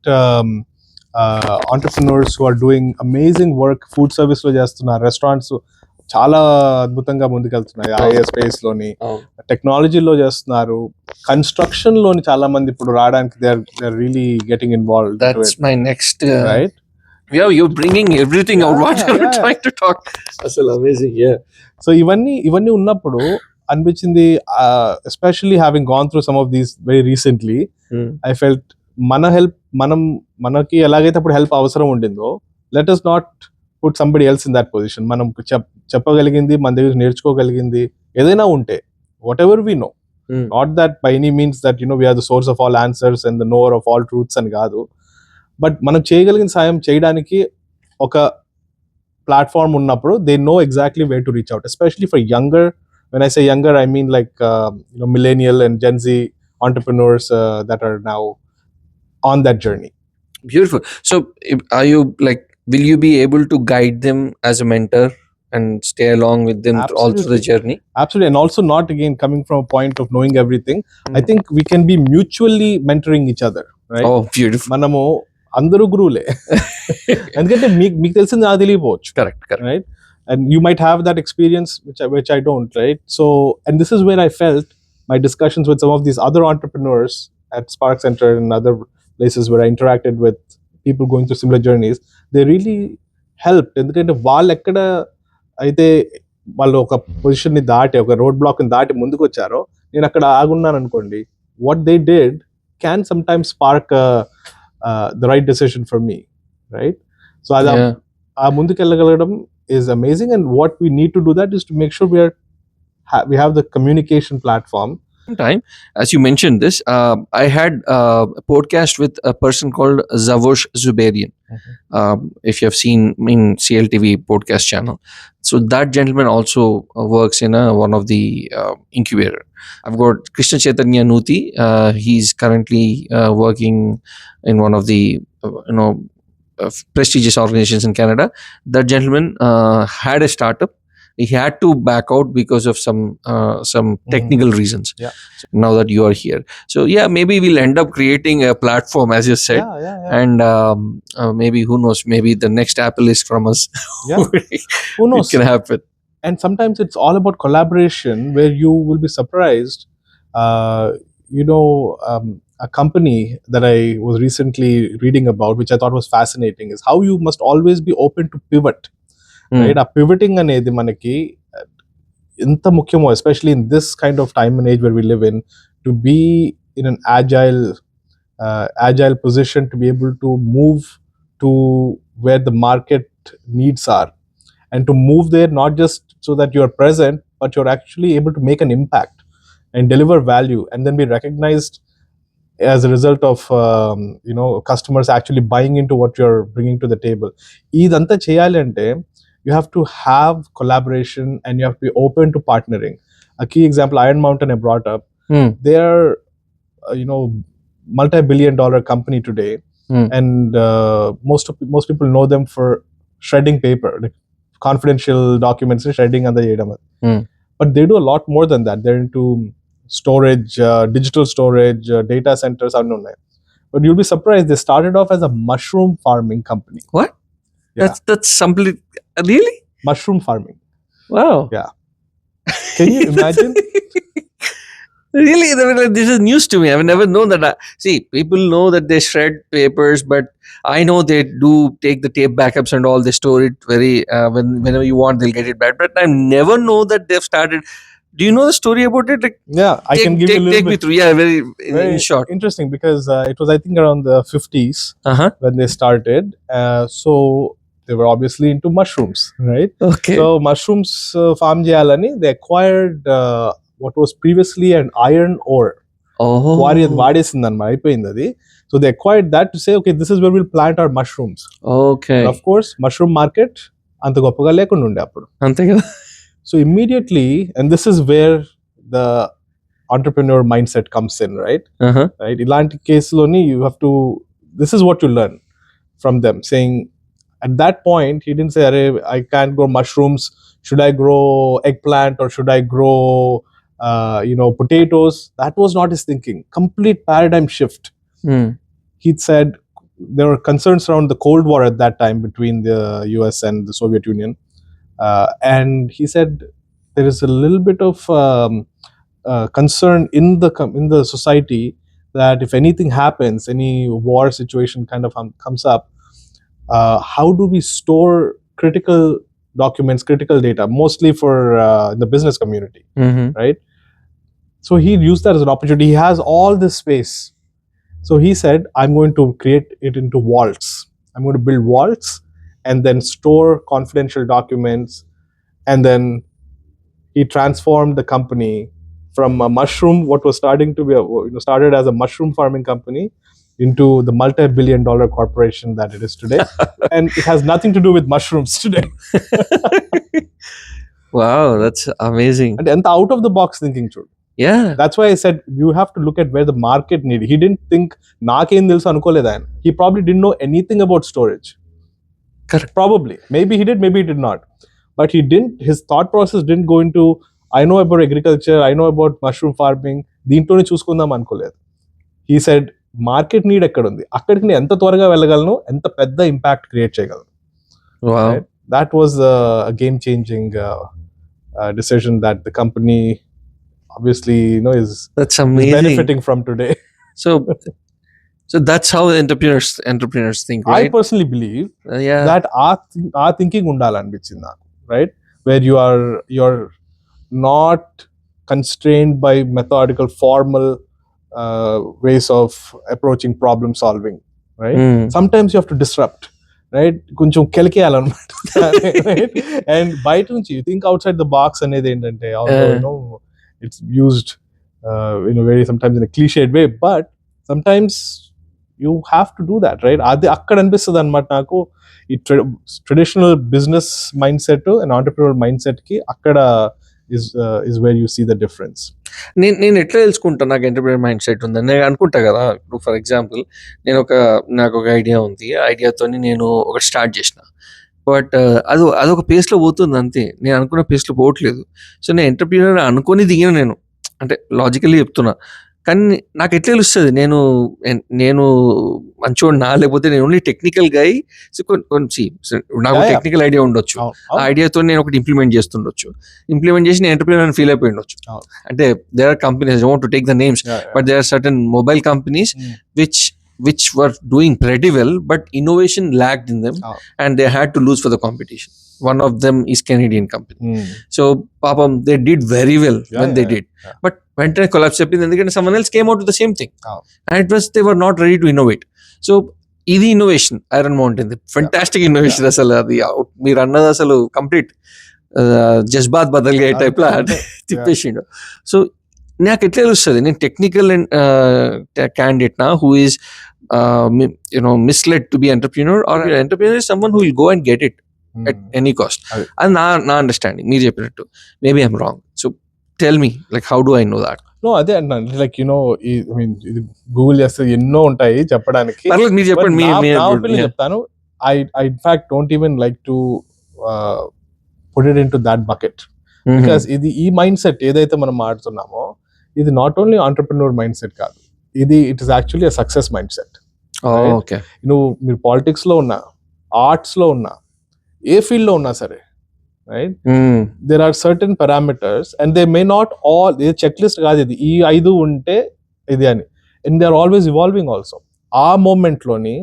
entrepreneurs who are doing amazing work. Food service lo chestunnaru, restaurants చాలా అద్భుతంగా ముందుకెళ్తున్నాయి IA space లోని, టెక్నాలజీలో చేస్తున్నారు, construction లోని చాలా మంది ఇప్పుడు రావడానికి they are really getting involved. That's my next, right? you're bringing everything out what you're trying to talk. అసలు అమేజింగ్. సో ఇవన్నీ ఉన్నప్పుడు అనిపించింది, especially having gone through some of these very recently, I felt మనకి ఎలాగైతే అప్పుడు help అవసరం ఉండిందో, let us not put somebody else in that position. మనం చెప్పగలిగింది, మన దగ్గర నేర్చుకోగలిగింది ఏదైనా ఉంటే, whatever we know, not that by any means that we are the source of all answers and the knower of all truths అని కాదు, but మనం చేయగలిగిన సాయం చేయడానికి ఒక ప్లాట్ఫామ్ ఉన్నప్పుడు they know exactly where to reach out, especially for younger. when I say younger, I mean like millennial and Gen Z entrepreneurs that are now on that journey. Beautiful. So are you like, will you be able to guide them as a mentor and stay along with them all through the Absolutely. journey. Absolutely. And also, not again coming from a point of knowing everything. I think we can be mutually mentoring each other, right? Oh, beautiful. మనము అందరూ గురువులే. ఎందుకంటే మీకు తెలిసింది నాకు తెలియకపోవచ్చు. Correct. Right? And you might have that experience, which I don't, right? So, and this is where I felt my discussions with some of these other entrepreneurs at Spark Center and other places where I interacted with people going through similar journeys, they really helped. ఎందుకంటే వాళ్ళు ఎక్కడ అయితే వాళ్ళు ఒక position ని దాటి, ఒక road black ని దాటి ముందుకు వచ్చారో, నేను అక్కడ ఆగున్నాను అనుకోండి, what they did can some times spark the right decision for me, right? So అది ఆ ముందుకు వెళ్ళగలగడం is amazing, and what we need to do that is to make sure we have the communication platform. Time, as you mentioned this, I had a podcast with a person called Zavosh Zuberian. If you have seen in CLTV podcast channel, so that gentleman also works in one of the incubator. I've got Krishna Chaitanya Nuti. He's currently working in one of the prestigious organizations in Canada. That gentleman had a startup. He had to back out because of some technical reasons. Yeah. So now that you are here, so yeah, maybe we'll end up creating a platform, as you said. Yeah. And maybe, who knows, maybe the next Apple is from us. Yeah. Who knows? It can happen. And sometimes it's all about collaboration, where you will be surprised. A company that I was recently reading about, which I thought was fascinating, is how you must always be open to pivot. Right? A pivoting అనేది మనకి ఎంత ముఖ్యమో, especially in this kind of time and age where we live in, to be in an agile position, to be able to move to where the market needs are, and to move there not just so that you're present, but you're actually able to make an impact and deliver value, and then be recognized as a result of customers actually buying into what you're bringing to the table. ఇదంతా చేయాలి అంటే you have to have collaboration, and you have to be open to partnering. A key example, Iron Mountain, I brought up. They are multi-billion-dollar company today, and most people know them for shredding paper, like confidential documents, shredding and the but they do a lot more than that. They're into storage, digital storage, data centers. But you'll be surprised, they started off as a mushroom farming company. What? Yeah. That's something. Really? Mushroom farming. Wow. Yeah. Can you imagine? Really? This is news to me. I've never known that. See, people know that they shred papers, but I know they do take the tape backups and all. They store it very whenever you want, they'll get it back. But I never know that they've started. Do you know the story about it? Like, yeah, I can give you a little take bit. Me through. Yeah, very in short. Interesting, because it was, I think, around the 50s when they started. So they were obviously into mushrooms, right? Okay. So mushrooms farm cheyalani, they acquired what was previously an iron ore. Quarry అది వాడేసిందన్నమాట, అయిపోయింది అది. So they acquired that to say, okay, this is where we'll plant our mushrooms. Okay. But of course, mushroom market అంత గొప్పగా లేకుండా ఉండే అప్పుడు. అంతే కదా. So immediately, and this is where the entrepreneur mindset comes in, right? Right. ఇలాంటి కేసులోని you have to, this is what you learn from them, saying, at that point, he didn't say, I can't grow mushrooms. Should I grow eggplant, or should I grow, potatoes? That was not his thinking. Complete paradigm shift. He said there were concerns around the Cold War at that time between the US and the Soviet Union. And he said there is a little bit of concern in the society that if anything happens, any war situation kind of comes up, how do we store critical documents, critical data, mostly for the business community, right? So he used that as an opportunity. He has all this space. So he said, I'm going to create it into vaults. I'm going to build vaults and then store confidential documents. And then he transformed the company from a mushroom, what was starting to be started as a mushroom farming company, into the multi-billion-dollar corporation that it is today. And it has nothing to do with mushrooms today. Wow, that's amazing. And out of the box thinking, too. Yeah. That's why I said you have to look at where the market needed. He didn't think నాకేం తెలుసు అనుకోలేదు ఆయన. He probably didn't know anything about storage. Correct. Probably. Maybe he did, maybe he did not. but his thought process didn't go into, I know about agriculture, I know about mushroom farming, దీంట్లోనే చూసుకుందాం అనుకోలేదు. He said market need ఎక్కడ ఉంది, అక్కడికి నేను ఎంత త్వరగా వెళ్ళగలను, ఎంత పెద్ద ఇంపాక్ట్ క్రియేట్ చేయగలను. Right? That was a game changing decision that the company obviously is That's amazing. is benefiting from today. So that's how entrepreneurs think, right? I personally believe Yeah. that our thinking ఉండాలనిపించింది నాకు, right? Where you're not constrained by methodical formal ways of approaching problem solving, right? Sometimes you have to disrupt, right? కొంచెం కెలికేయాలన్నమాట. Right? And బయట నుంచి you think outside the box అనేది ఏంటంటే, although it's used in a very sometimes in a cliched way, but sometimes you have to do that, right? అది అక్కడ అనిపిస్తుంది అనమాట నాకు. ఈ traditional business mind set and entrepreneur mind set కి అక్కడ is where you see the difference. నేను ఎట్లా తెలుసుకుంటా నాకు ఎంటర్ప్రెన్యూర్ మైండ్ సెట్ ఉందని? నేను అనుకుంటా కదా, ఇప్పుడు ఫర్ ఎగ్జాంపుల్ నాకు ఒక ఐడియా ఉంది, ఆ ఐడియాతో నేను ఒక స్టార్ట్ చేసిన, బట్ అదొక పేస్లో పోతుంది అంతే, నేను అనుకున్న పేస్లో పోవట్లేదు. సో నేను ఎంటర్ప్రెన్యూర్ అనుకొని దిగిన, నేను అంటే లాజికల్లీ చెప్తున్నా, కానీ నాకు ఎట్లా తెలుస్తుంది నేను మంచోడినా లేకపోతే నేను ఓన్లీ టెక్నికల్ గా నాకు టెక్నికల్ ఐడియా ఉండొచ్చు, ఆ ఐడియాతో నేను ఒకటి ఇంప్లిమెంట్ చేస్తుండొచ్చు, ఇంప్లిమెంట్ చేసి నేను ఎంటర్ప్రెన్యూర్ ఫీల్ అయిపోయి ఉండొచ్చు. అంటే there are companies, I want to take the names, but there are certain mobile companies which were doing pretty well, but innovation lagged in them, and they had to lose for the competition. One of them is Canadian company. So papam, they did very well when they did, but when they collapsed and someone else came out with the same thing, and it was they were not ready to innovate. So ఇది innovation, iron mountain fantastic innovation. అసలు అది మీరు అన్నది అసలు complete జజ్బాత్ బదల్గా type లా తిప్పేసిండు. So నాకు ఎట్లా తెలుస్తుంది నేను టెక్నికల్ క్యాండిడేట్ నా who is misled to be entrepreneur, or entrepreneur is someone who will go and get it at any cost. అది నా అండర్స్టాండింగ్. మీరు చెప్పినట్టు maybe I'm wrong. So tell me, like how do I know that? No, అదే అన్నాను, like ఇది Google చేస్తే ఎన్నో ఉంటాయి చెప్పడానికి. మీరు చెప్పండి. చెప్తాను. I in fact don't even like to put it into that bucket, because ఇది ఈ మైండ్ సెట్ ఏదైతే మనం మాట్లాడుతున్నామో ఇది not only entrepreneur mindset కాదు, it is actually a success mindset. మీరు పాలిటిక్స్ లో ఉన్నా, ఆర్ట్స్ లో ఉన్నా, ఏ ఫీల్డ్ లో ఉన్నా సరే, right, there are certain parameters and they may not all, ఇది చెక్ లిస్ట్ కాదు, ఇది ఈ 5 ఉంటే ఇది అని, and they are always evolving also. ఆ మూమెంట్ లోని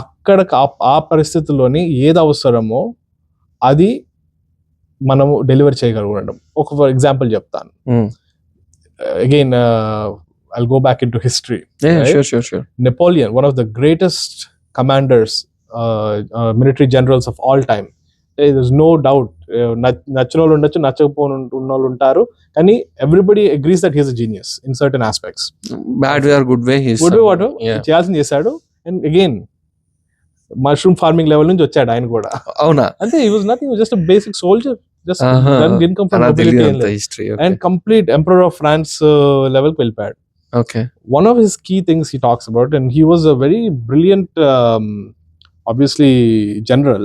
అక్కడ ఆ పరిస్థితుల్లోని ఏది అవసరమో అది మనము డెలివర్ చేయగలగడం. ఒక ఫర్ ఎగ్జాంపుల్ చెప్తాను. Again, I'll go back into history. Yeah, right? Sure. Napoleon, one of the greatest commanders, military generals of all time. There's no doubt. నచ్చిన వాళ్ళు ఉండొచ్చు, నచ్చకపోయిన వాళ్ళు ఉంటారు, కానీ everybody agrees that he's a genius in certain aspects. Bad way or good way, he's చేయాల్సింది చేశాడు. And again, mushroom farming level నుంచి వచ్చాడు ఆయన కూడా. అవునా? అంటే he was nothing, he was just a basic soldier. Just didn't come from nobility and complete emperor of France level కి వెళ్ళిపోయాడు. Okay. One of his key things he talks about, and he was a very brilliant obviously general.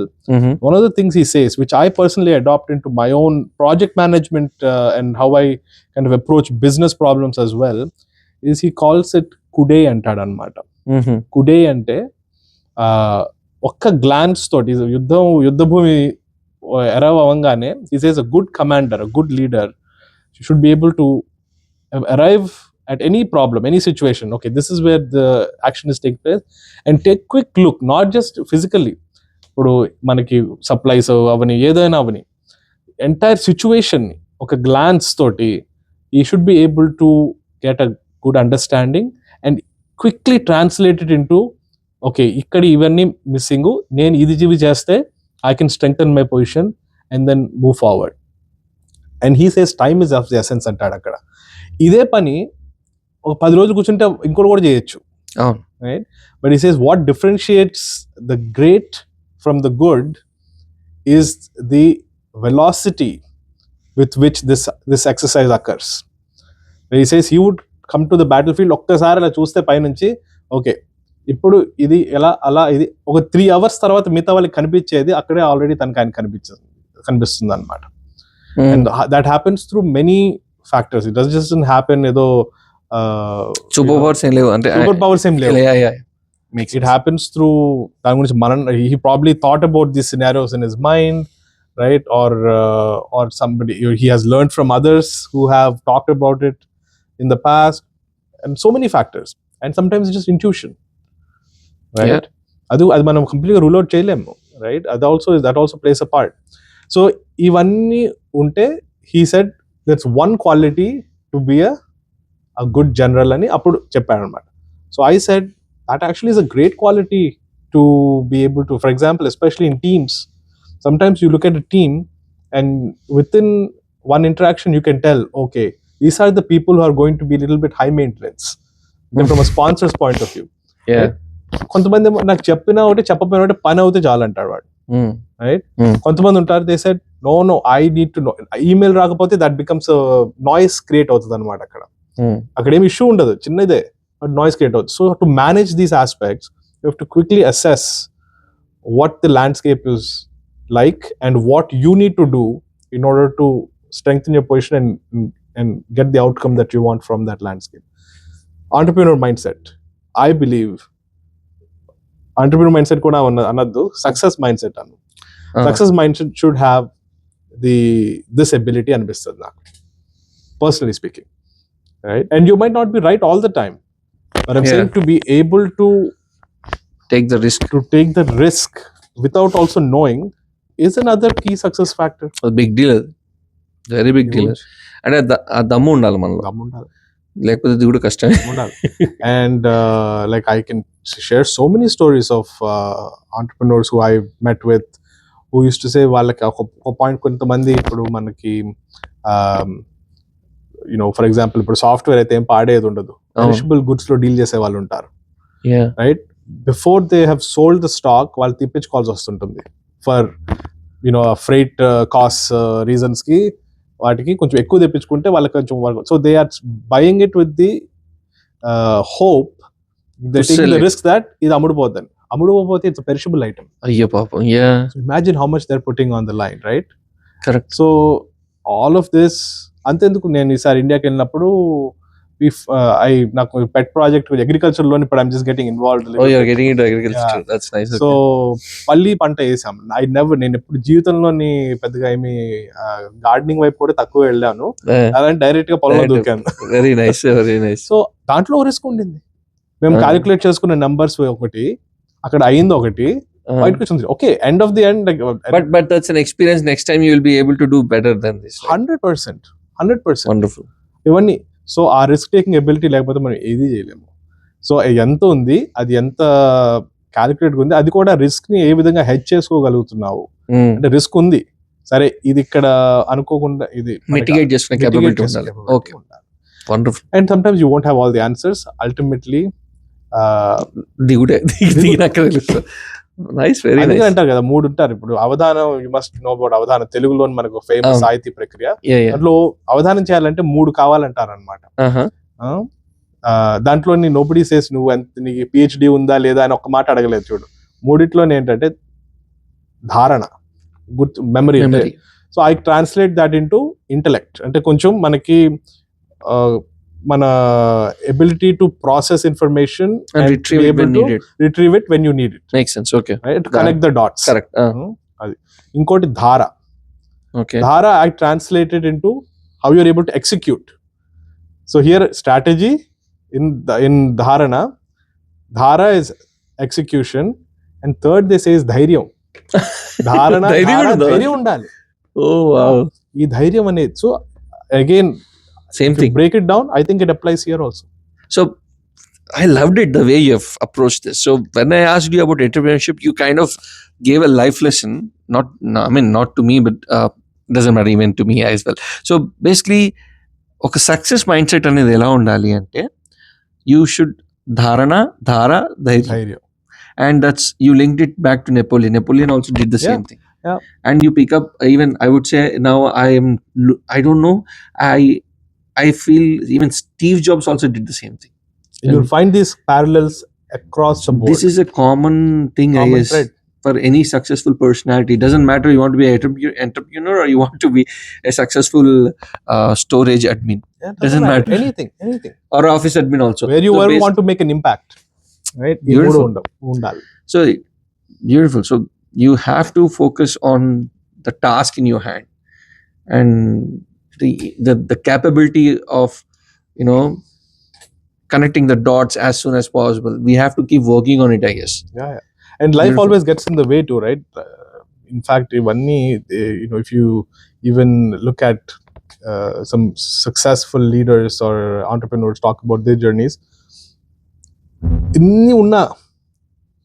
One of the things he says, which I personally adopt into my own project management and how I kind of approach business problems as well, is he calls it kude antadu anamata. Kude ante ఒక్క glance తోటి యుద్ధభూమి arrive అవ్వగానే, he says a good commander, a good leader should be able to arrive at any problem, any situation. Okay, this is where the action is taking place, and take quick look, not just physically. ఇప్పుడు మనకి supplies అవని ఏదైనా అవని, entire situation ఒక glance తోటి he should be able to get a good understanding and quickly translate it into, okay, ఇక్కడ ఇవన్నీ missing, నేను ఇది చేస్తే I can strengthen my position and then move forward. And he says time is of the essence అంటాడు అక్కడ. ఇదే పని ఒక 10 రోజులు కూర్చుంటే ఇంకోటి కూడా చేయొచ్చు, right? But he says what differentiates the great from the good is the velocity with which this exercise occurs. He says he would come to the battlefield, ఒక్కసారి అలా చూస్తే పైనుంచి, ఓకే ఇప్పుడు ఇది ఎలా అలా, ఇది ఒక 3 hours తర్వాత మిగతా వాళ్ళకి కనిపించేది అక్కడే ఆల్రెడీ తనకు ఆయన కనిపించింది. కనిపిస్తుంది అనమాట. And that happens through many factors. It doesn't happen ఏదో సూపర్ పవర్స్ ఏం లేవు అంటే సూపర్ పవర్స్ ఏం లేవు. It happens through దాని గురించి he probably thought about these scenarios in his mind, right? Or somebody, he has learned from others who have talked about it in the past, and so many factors. And sometimes it's just intuition, right? అది మనం కంప్లీట్గా rule out చేయలేము, right? that also plays a part. So ఇవన్నీ ఉంటే he said that's one quality to be a good general అని అప్పుడు చెప్పాడు అనమాట. So I said that actually is a great quality to be able to, for example, especially in teams, sometimes you look at a team and within one interaction you can tell, okay, these are the people who are going to be a little bit high maintenance from a sponsor's point of view. కొంతమంది నాకు చెప్పినా ఒకటి చెప్పకపోయినా ఒకటి పని అవుతే చాలు అంటాడు వాడు, రైట్? కొంతమంది ఉంటారు, they said no I need to know. Email రాకపోతే దట్ బికమ్స్ నాయిస్ క్రియేట్ అవుతుంది అనమాట. అక్కడ ఏమి ఇష్యూ ఉండదు, చిన్నదే, బట్ నాయిస్ క్రియేట్ అవుతుంది. So to manage these aspects you have to quickly assess what the landscape is like and what you need to do in order to strengthen your position and get the outcome that you want from that landscape. Entrepreneur mindset, I believe entrepreneur mindset kuda anaddu, success mindset anu. Success mindset should have this ability anipistadu నాకు, personally speaking, right? And you might not be right all the time, but I'm saying to be able to take the risk without also knowing is another key success factor. A big deal, very big deal. అంటే ఆ దమ్ము ఉండాలి మనలో, లేకపోతే ఇది కూడా కష్టమే ఉండాలి. And like I can share so many stories of entrepreneurs who I met with who used to say వాళ్ళకి ఒక పాయింట్, కొంతమంది ఇప్పుడు మనకి ఫర్ ఎగ్జాంపుల్ ఇప్పుడు సాఫ్ట్వేర్ అయితే ఏం పాడేది ఉండదు, పెరిషబుల్ గుడ్స్ లో డీల్ చేసే వాళ్ళు ఉంటారు, right? Before they have sold the stock వాళ్ళు తెప్పించుకోవాల్సి వస్తుంటుంది ఫర్ ఫ్రైట్ కాస్ట్ రీజన్స్ కి, వాటికి కొంచెం ఎక్కువ తెప్పించుకుంటే వాళ్ళకి కొంచెం, so they are buying it with the hope, they taking the risk that ఇది అమ్ముడుపోద్దని. అమ్ముడుపోతే ఇట్స్ పెరిషబుల్ ఐటమ్. అయ్యో పాపం. Imagine how much they are putting on the line, right? Correct. So all of this, అంతెందుకు నేను ఈసారి ఇండియాకి వెళ్ళినప్పుడు నాకు పెట్ ప్రాజెక్ట్ అగ్రికల్చర్ లో ఇప్పుడు I'm just getting involved. So పల్లి పంట వేసాం. నేను ఎప్పుడు జీవితంలోని పెద్దగా ఏమి గార్డెనింగ్ వైపు కూడా తక్కువ వెళ్ళాను, అలాంటి డైరెక్ట్ గా పొలంలో దూకాను. Very nice, very nice. So దాంట్లో రిస్క్ ఉండింది. మేము క్యాలిక్యులేట్ చేసుకున్న నెంబర్స్ ఒకటి, అక్కడ అయింది ఒకటి, బయటకు వచ్చింది. Okay, end of the end, but that's an experience. Next time you will be able to do better than this. 100%. Wonderful. ఇవన్నీ. సో ఆ రిస్క్ టేకింగ్ ఎబిలిటీ లేకపోతే మనం ఏది చేయలేము. సో ఎంత ఉంది, అది ఎంత క్యాలిక్యులేట్ ఉంది, అది కూడా రిస్క్ ని ఏ విధంగా హెడ్జ్ చేసుకోగలుగుతున్నావు అంటే, రిస్క్ ఉంది సరే, ఇది ఇక్కడ అనుకోకుండా ఇది మిటిగేట్ చేసుకునే కేపబిలిటీ ఉండాలి. Okay, wonderful. And sometimes you won't have all the answers. Ultimately దిగినాక తెలుస్తుంది. Nice, very nice. అంటారు కదా, 3 ఉంటారు. ఇప్పుడు అవధానం, యు మస్ట్ నో అబౌట్ అవధానం. తెలుగులో మనకు ఫేమస్ సాహితీ ప్రక్రియ, దాంట్లో అవధానం చేయాలంటే 3 కావాలంటారు అనమాట. దాంట్లో నోబడీ సేస్ నువ్వు నీకు పిహెచ్డి ఉందా లేదా అని ఒక్క మాట అడగలేదు చూడు. 3 ఏంటంటే ధారణ, గుర్తు, memory. So I translate that into intellect, అంటే కొంచెం మనకి మన ability to process information and retrieve it when you need it. Makes sense. Okay, right? Connect the dots. Correct. అది. ఇంకోటి ధార. Okay, ధార I translated into how you're able to execute. So here strategy in dharana, dhara is execution, and third they say is dhairyam. ధారణ, ధైర్యం ఉండాలి. Oh wow, ఈ ధైర్యం అనేది. So again, same thing. Break it down, I think it applies here also. So I loved it the way you have approached this. So when I asked you about entrepreneurship, you kind of gave a life lesson. Not to me, but doesn't matter, even to me as well. So basically, ఒక success mind set అనేది ఎలా ఉండాలి అంటే, you should ధారణ, ధైర్యం. And that's, you linked it back to Napoleon. Napoleon also did the same thing. Yeah. And you pick up, even I would say now I don't know, I feel even Steve Jobs also did the same thing. You'll find these parallels across the board. This is a common thing, I guess. Thread. for any successful personality. It doesn't matter you want to be an entrepreneur or you want to be a successful storage admin. Yeah, Doesn't matter. anything Or office admin also. where you So ever want to make an impact, right? ఈ మూడు Beautiful. ఉండాలి. So beautiful. So you have to focus on the task in your hand and the capability of, you know, connecting the dots as soon as possible. We have to keep working on it, I guess. Yeah. And life Beautiful. always gets in the way too, right? In fact, ఇవన్నీ, if you even look at some successful leaders or entrepreneurs talk about their journeys, ఇన్ని ఉన్నా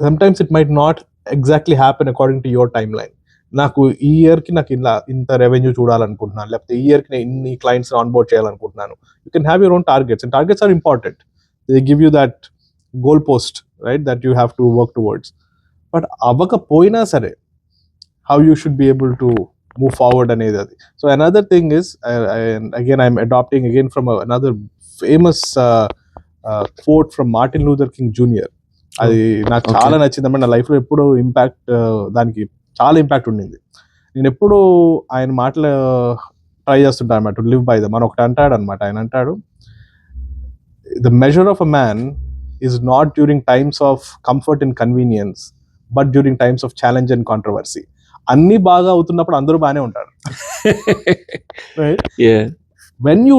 sometimes it might not exactly happen according to your timeline. నాకు ఈ ఇయర్కి నాకు ఇంత revenue చూడాలనుకుంటున్నాను, లేకపోతే ఈ ఇయర్కి నేను ఇన్ని క్లయింట్స్ ఆన్బోర్డ్ చేయాలనుకుంటున్నాను. You can have your own targets, and targets are important. They give you that goal post, right, that you have to work towards. But అవ్వకపోయినా సరే how you should be able to move forward అనేది అది. So another thing is, again I'm adopting again from another famous quote from Martin Luther King Jr. అది నాకు చాలా నచ్చింది అన్నమాట. నా లైఫ్లో ఎప్పుడు ఇంపాక్ట్, దానికి చాలా ఇంపాక్ట్ ఉండింది. నేను ఎప్పుడు ఆయన మాటలు ట్రై చేస్తుంటాను అన్నమాట, టు లివ్ బై దమ్ అని ఒకటి అంటాడు అనమాట. ఆయన అంటాడు, the measure of a man is not during times of comfort and convenience, but during times of challenge and controversy. అన్ని బాగా అవుతున్నప్పుడు అందరూ బాగానే ఉంటారు, right? When you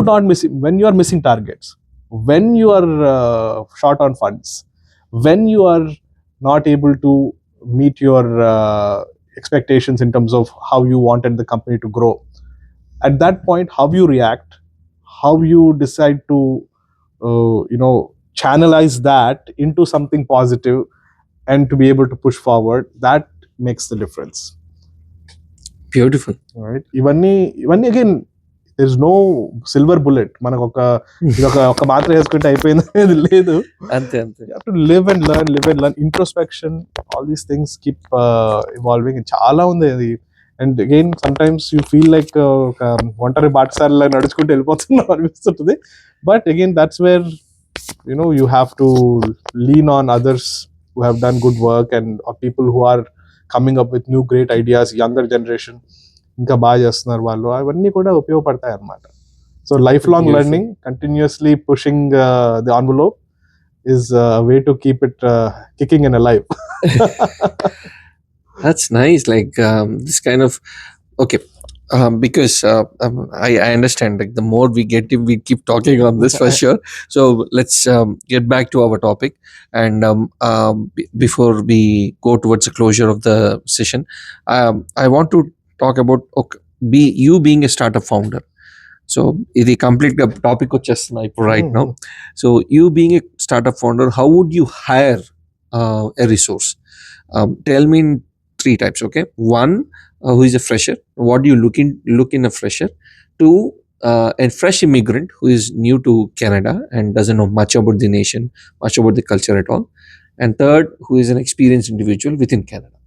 are missing targets, when you are short on funds, when you are not able to meet your expectations in terms of how you wanted the company to grow, at that point how you react, how you decide to channelize that into something positive and to be able to push forward, that makes the difference. Beautiful. Right? ఇవన్నీ again, there is no silver bullet. మనకు ఒక మాత్ర వేసుకుంటే అయిపోయింది అనేది లేదు. అంతే. You have to live and learn. Introspection, all these things keep evolving. చాలా ఉంది అది. And again, sometimes you feel like ఒక ఒంటరి బాటసారిలా నడుచుకుంటూ వెళ్ళిపోతున్నాం అనిపిస్తుంటుంది. But again, that's where you have to lean on others who have done good work, and or people who are coming up with new great ideas, younger generation ఇంకా బాగా చేస్తున్నారు వాళ్ళు, అవన్నీ కూడా ఉపయోగపడతాయి అన్నమాట. So life long learning, continuously pushing the envelope is a way to keep it kicking and alive. That's nice. Like this kind of, okay. Because I understand, like the more we get in, we keep talking on this for sure. So let's get back to our topic. And before we go towards the closure of the session, I want to talk about you being a startup founder. So ఇది complete గా topic వచ్చేస్తున్నా ఇప్పుడు right now. So you being a startup founder, how would you hire a resource? Tell me in 3 types. Okay, 1, who is a fresher, what do you look in a fresher? 2, a fresh immigrant who is new to Canada and doesn't know much about the nation, much about the culture at all. And 3rd, who is an experienced individual within Canada.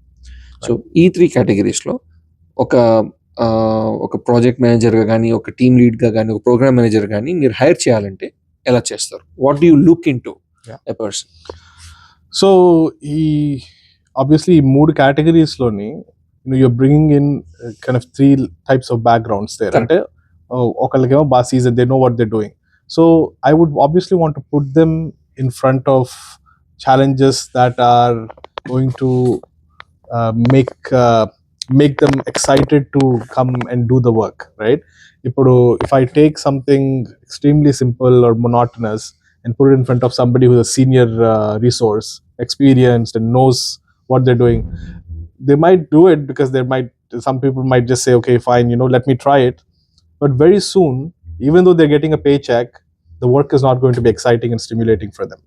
So ఈ 3 categories లో ఒక project మేనేజర్గా కానీ, ఒక team లీడ్గా కానీ, ఒక programme manager కానీ మీరు హైర్ చేయాలంటే ఎలా చేస్తారు? What do you look in to a person? So ఈ ఆబ్వియస్లీ ఈ 3 కేటగిరీస్లోని you're bringing in kind of 3 types of backgrounds there. అంటే ఒకళ్ళకేమో బాగా season, they know what they're doing. So I would obviously want to put them in front of challenges that are going to make them excited to come and do the work, right? If I take something extremely simple or monotonous and put it in front of somebody who's a senior resource, experienced and knows what they're doing, they might do it because some people might just say, okay, fine, let me try it. But very soon, even though they're getting a paycheck, the work is not going to be exciting and stimulating for them,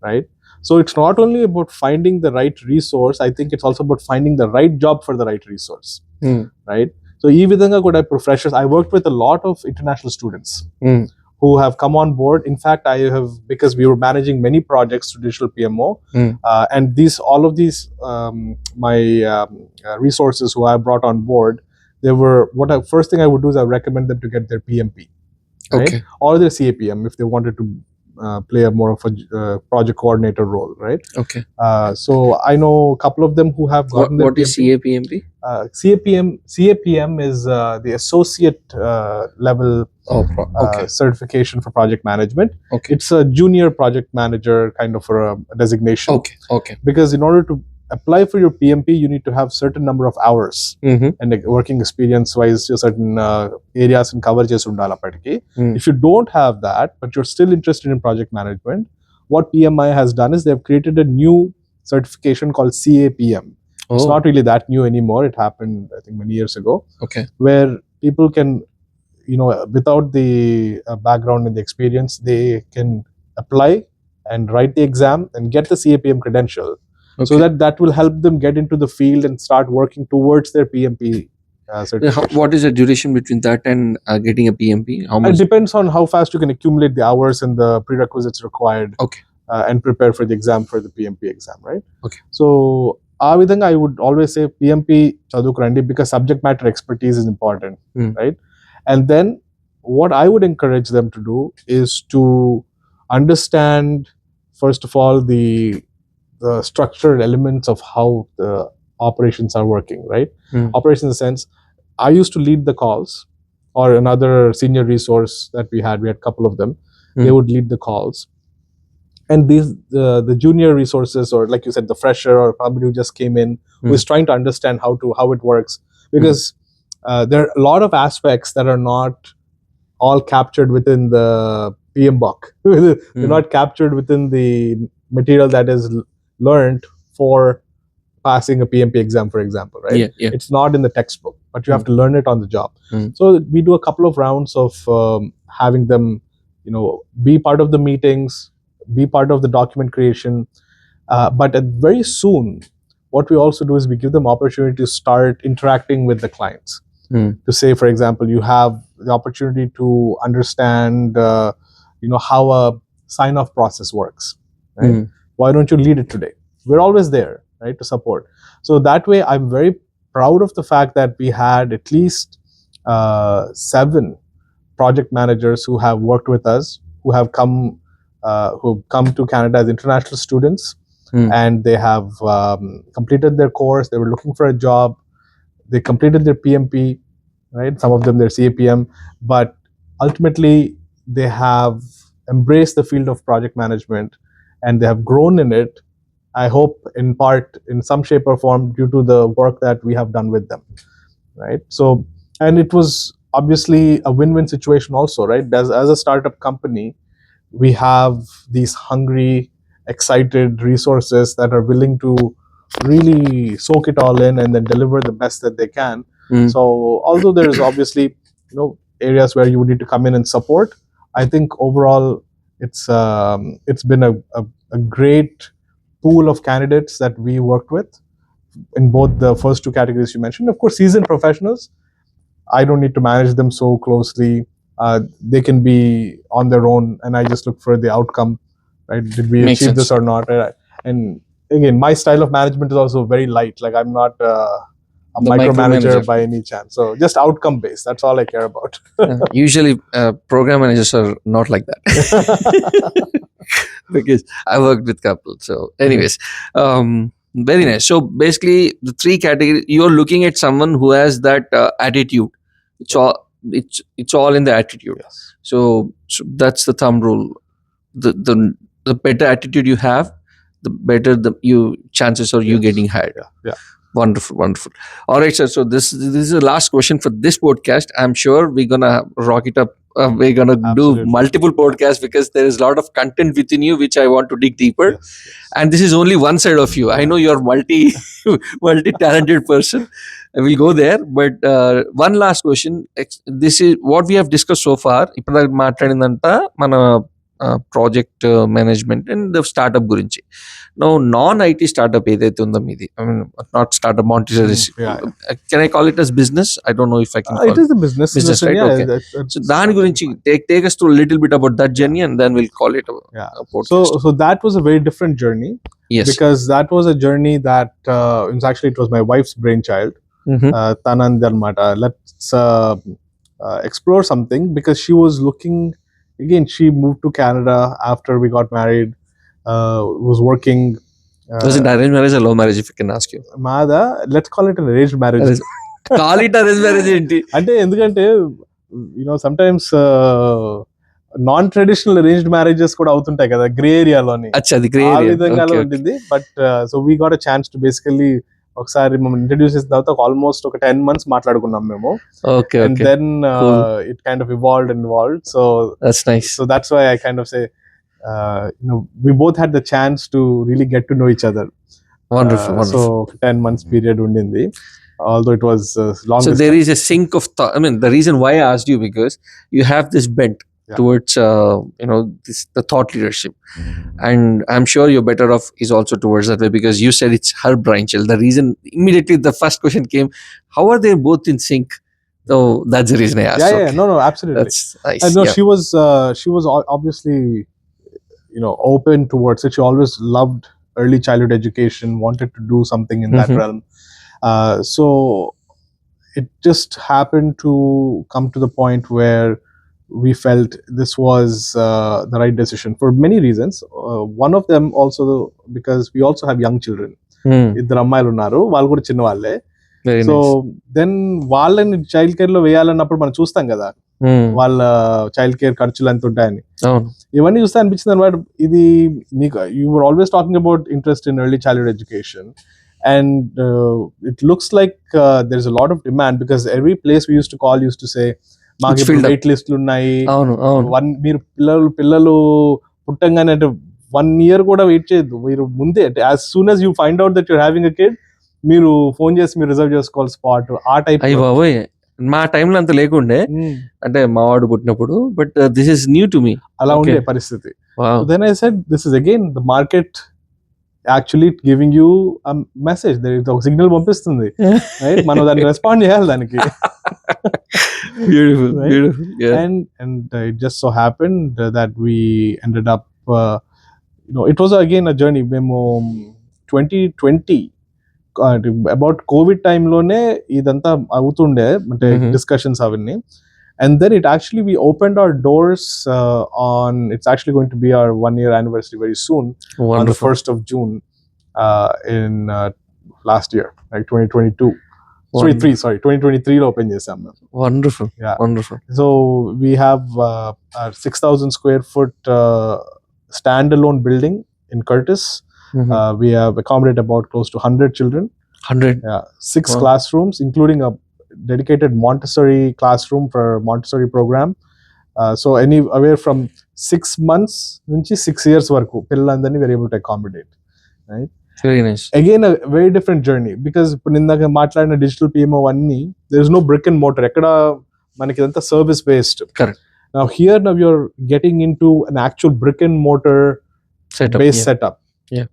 right? So it's not only about finding the right resource, I think it's also about finding the right job for the right resource, right? So ee vidhanga kuda freshers, I worked with a lot of international students who have come on board. In fact, because we were managing many projects through Digital PMO, and all of these my resources who I brought on board, first thing I would do is I recommend them to get their PMP, right? Okay. Or their CAPM if they wanted to play a more of a project coordinator role, right? Okay. So I know a couple of them who have gotten their What is PMP. CAPMP? CAPM is the associate level Okay. certification for project management. Okay. It's a junior project manager kind of a designation. Okay. Because in order to apply for your PMP, you need to have certain number of hours Mm-hmm. and like, working experience wise, certain areas and cover chesundalapatiki. Mm. If you don't have that, but you're still interested in project management, what PMI has done is they've created a new certification called CAPM. It's not really that new anymore. It happened, I think, many years ago. Okay. Where people can, without the background and the experience, they can apply and write the exam and get the CAPM credential. Okay. So that will help them get into the field and start working towards their PMP certification. What is the duration between that and getting a PMP? How much? It depends on how fast you can accumulate the hours and the prerequisites required. Okay. And prepare for the exam, for the PMP exam, right? Okay. So ఆ విధంగా I would always say PMP చదువుకురండి because subject matter expertise is important, right? And then what I would encourage them to do is to understand, first of all, the structural elements of how the operations are working, right? Operations in the sense, I used to lead the calls, or another senior resource that we had a couple of them, they would lead the calls. And these the junior resources, or like you said, the fresher or somebody who just came in, who is trying to understand how it works, because there are a lot of aspects that are not all captured within the PM book. They're not captured within the material that is learned for passing a PMP exam, for example, right? Yeah. It's not in the textbook, but you have to learn it on the job. So we do a couple of rounds of having them, be part of the meetings, be part of the document creation. But very soon, what we also do is we give them opportunity to start interacting with the clients. To say, for example, you have the opportunity to understand, how a sign-off process works, right? Why don't you lead it today? We're always there, right, to support. So that way, I'm very proud of the fact that we had at least 7 project managers who have worked with us, who have come to Canada as international students, and they have completed their course. They were looking for a job. They completed their PMP, right? Some of them their CAPM, but ultimately they have embraced the field of project management, and they have grown in it. I hope in part, in some shape or form, due to the work that we have done with them, right? So, and it was obviously a win-win situation also, right? As a startup company, we have these hungry, excited resources that are willing to really soak it all in and then deliver the best that they can. So although there's obviously areas where you would need to come in and support, I think overall it's been a great pool of candidates that we worked with in both the first 2 categories you mentioned. Of course, seasoned professionals, I don't need to manage them so closely. They can be on their own, and I just look for the outcome, right? Did we Makes achieve sense. this or not? And again, my style of management is also very light. Like, I'm not a The micromanager micromanager. by any chance. So just outcome based. That's all I care about. Usually, program managers are not like that. Because I worked with couples. So, anyways, very nice. So basically, the 3 categories, you're looking at someone who has that attitude. It's all in the attitude. Yes. So that's the thumb rule. The better attitude you have, the better chances are you Yes. getting hired. Yeah. Wonderful. All right, sir. So this is the last question for this podcast. I'm sure we're gonna rock it up. We're gonna Absolutely. do multiple podcasts because there is a lot of content within you which I want to dig deeper. Yes. And this is only one side of you. I know you're multi-talented person. We'll go there. But one last question. This is what we have discussed so far. ఇప్పుడు మాట్లాడిందంట మన project management and startup గురించి. No non IT startup ఏదైతే ఉందో మీది, I mean not startup, Montessori, can I call it as business? I don't know if I can call it is a business, right? yeah, Okay. So దాని గురించి take us through a little bit about that journey, and then we'll call it a podcast. So that was a very different journey. Yes. Because that was a journey that it was my wife's brainchild. Tanand Mata. Let's explore something, because she was looking again, she moved to Canada after we got married. Was working. Was it arranged marriage or love marriage, if I can ask you? Mada, let's call it an arranged marriage. Call it arranged marriage ఏంటి? అంటే ఎందుకంటే sometimes non traditional arranged marriages కూడా అవుతుంటాయి కదా, grey ఏరియాలోని. అచ్చా, అది grey ఆ area. విధంగానే ఉంటుంది. But so we got a chance to basically ఒకసారి మమ్మల్ని ఇంట్రడ్యూస్ చేసిన తర్వాత ఆల్మోస్ట్ ఒక 10 months మాట్లాడుకున్నాం మేము. Okay, and okay. Then it kind of evolved. So that's nice. So that's why I kind of say we both had the chance to really get to know each other. Wonderful, wonderful. So 10 months period undindi, although it was long. So there is a sync of thought. I mean, the reason why I asked you, because you have this bent towards the thought leadership, and I'm sure you're better off is also towards that way, because you said it's her brainchild. The reason immediately the first question came, how are they both in sync? So that's the reason I asked. Yeah, no, absolutely. That's nice. No, she was obviously open towards it. She always loved early childhood education, wanted to do something in that realm. So it just happened to come to the point where we felt this was the right decision for many reasons. One of them also because we also have young children. ఇద్దరు అమ్మాయిలు ఉన్నారు, వాళ్ళు కూడా చిన్న వాళ్ళే. So then వాళ్ళని child care లో వేయాలన్నప్పుడు మనం చూస్తాం కదా వాళ్ళ చైల్డ్ కేర్ ఖర్చులు ఎంత ఉంటాయని. ఇవన్నీ చూస్తే అనిపించింది అనమాట, ఇది నీకు you were always talking about interest in early childhood education, and it looks like there is a lot of demand, because every place we use to call use to say మాకు వెయిట్ లిస్టులు ఉన్నాయి, మీరు పిల్లలు పుట్టంగానే అంటే 1 year కూడా wait చేయొద్దు, మీరు ముందే as soon as you find out that you're having a kid మీరు ఫోన్ చేసి మీరు రిజర్వ్ చేసుకోవాలి స్పాట్. ఆ టైప్. అయ్య బాబోయ్, మా టైంలో అంత లేకుండే, అంటే మావాడు పుట్టినప్పుడు. But this is new to me. అలా ఉండే పరిస్థితి. Then I said this is again the market actually giving you a message, ఒక సిగ్నల్ పంపిస్తుంది, రైట్? మనం దాన్ని రెస్పాండ్ చేయాలి దానికి. Beautiful, right? Beautiful. Yeah. And it just so happened that we ended up it was again a journey. Memo 2020 about COVID time లోనే ఇదంతా అవుతుండే, అంటే డిస్కషన్స్ అవన్నీ. And then it actually, we opened our doors it's actually going to be our 1-year anniversary very soon. Wonderful. On the 1st of June in last year, like 2022. 2023 లో open చేసాం. Wonderful. Yeah. Wonderful. So we have a 6,000 square foot standalone building in Curtis. We have accommodated about close to 100 children. 100? Yeah. 6 classrooms, including a dedicated Montessori classroom for Montessori program. So anywhere from 6 months nunchi 6 years varaku pillandarni we are able to accommodate, right? Very nice. Again, a very different journey, because నిన్నగా మాట్లాడిన digital PMO అన్ని, there is no brick and mortar. ఎక్కడ మనకి ఇదంతా service based. Correct. Now here you're getting into an actual brick and mortar setup. Yeah.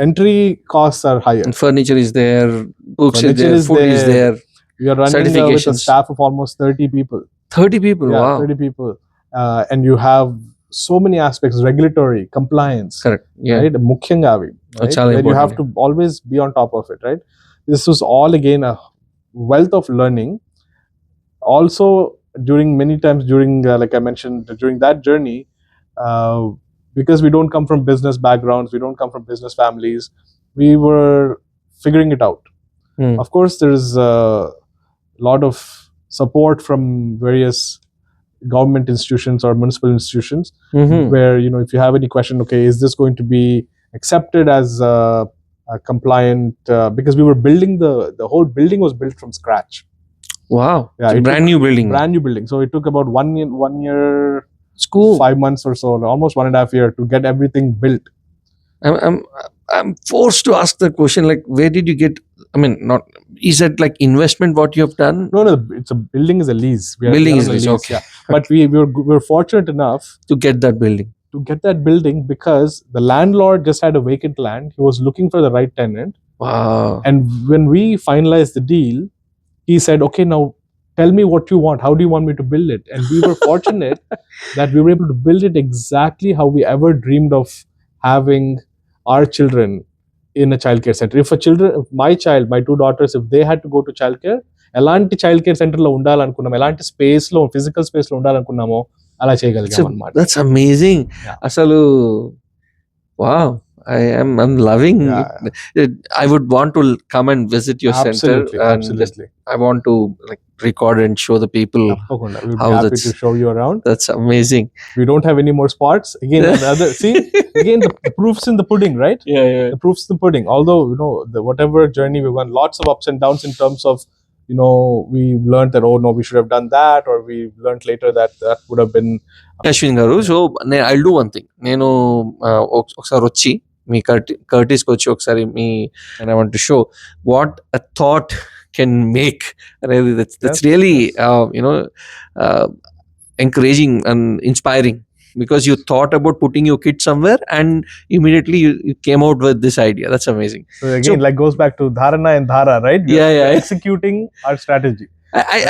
Entry costs are higher. And furniture is there, books is there, food is there. We are running with a staff of almost 30 people. 30 people? Yeah, wow. 30 people. And you have so many aspects, regulatory, compliance. Correct. Yeah. Right? Mukhyanga avi, right? Where you have to always be on top of it, right? This was all again a wealth of learning. Also, many times during, like I mentioned, during that journey, because we don't come from business backgrounds, we don't come from business families, we were figuring it out. Of course, there's a lot of support from various government institutions or municipal institutions, where if you have any question, okay, is this going to be accepted as a compliant, because we were building the whole building was built from scratch. Wow. Yeah, brand new building. So it took about 1 year school, 5 months or so, almost 1.5 years to get everything built. I'm forced to ask the question, like, where did you get, I mean, not, is it like investment what you have done? No, it's a building is a lease. Building is a lease, okay. Yeah. But we were fortunate enough to get that building. Because the landlord just had a vacant land. He was looking for the right tenant. Wow. And when we finalized the deal, he said, okay, now tell me what you want. How do you want me to build it? And we were fortunate that we were able to build it exactly how we ever dreamed of having our children in a childcare center. If my 2 daughters, if they had to go to childcare, elanti childcare center lo undalanukunnamo, elanti space lo, physical space lo undalanukunnamo, అలా చేయగలిగాం అన్నమాట. That's amazing. Yeah. Asalu, wow. I'm loving Yeah. it. I would want to come and visit your center, Absolutely, and absolutely. I want to like record and show the people తప్పకుండా we'll be how happy that's to show you around. that's amazing. We don't have any more spots. Again, another see, again the proof's in the pudding, right? Yeah. The proof's in the pudding. Although, you know, whatever journey we've gone, lots of ups and downs in terms of, you know, we learned that, oh no, we should have done that, or we learned later that that would have been. Ashwin garu, so I'll do one thing. నేను ఒకసారి వచ్చి మీ కర్టీస్కి వచ్చి ఒకసారి మీ I want to show what a thought can make అనేది. That's really you know encouraging and inspiring, because you thought about putting your kid somewhere and immediately you came out with this idea. That's amazing. So again, like goes back to dharana and dhara, right? Yeah. Executing our strategy.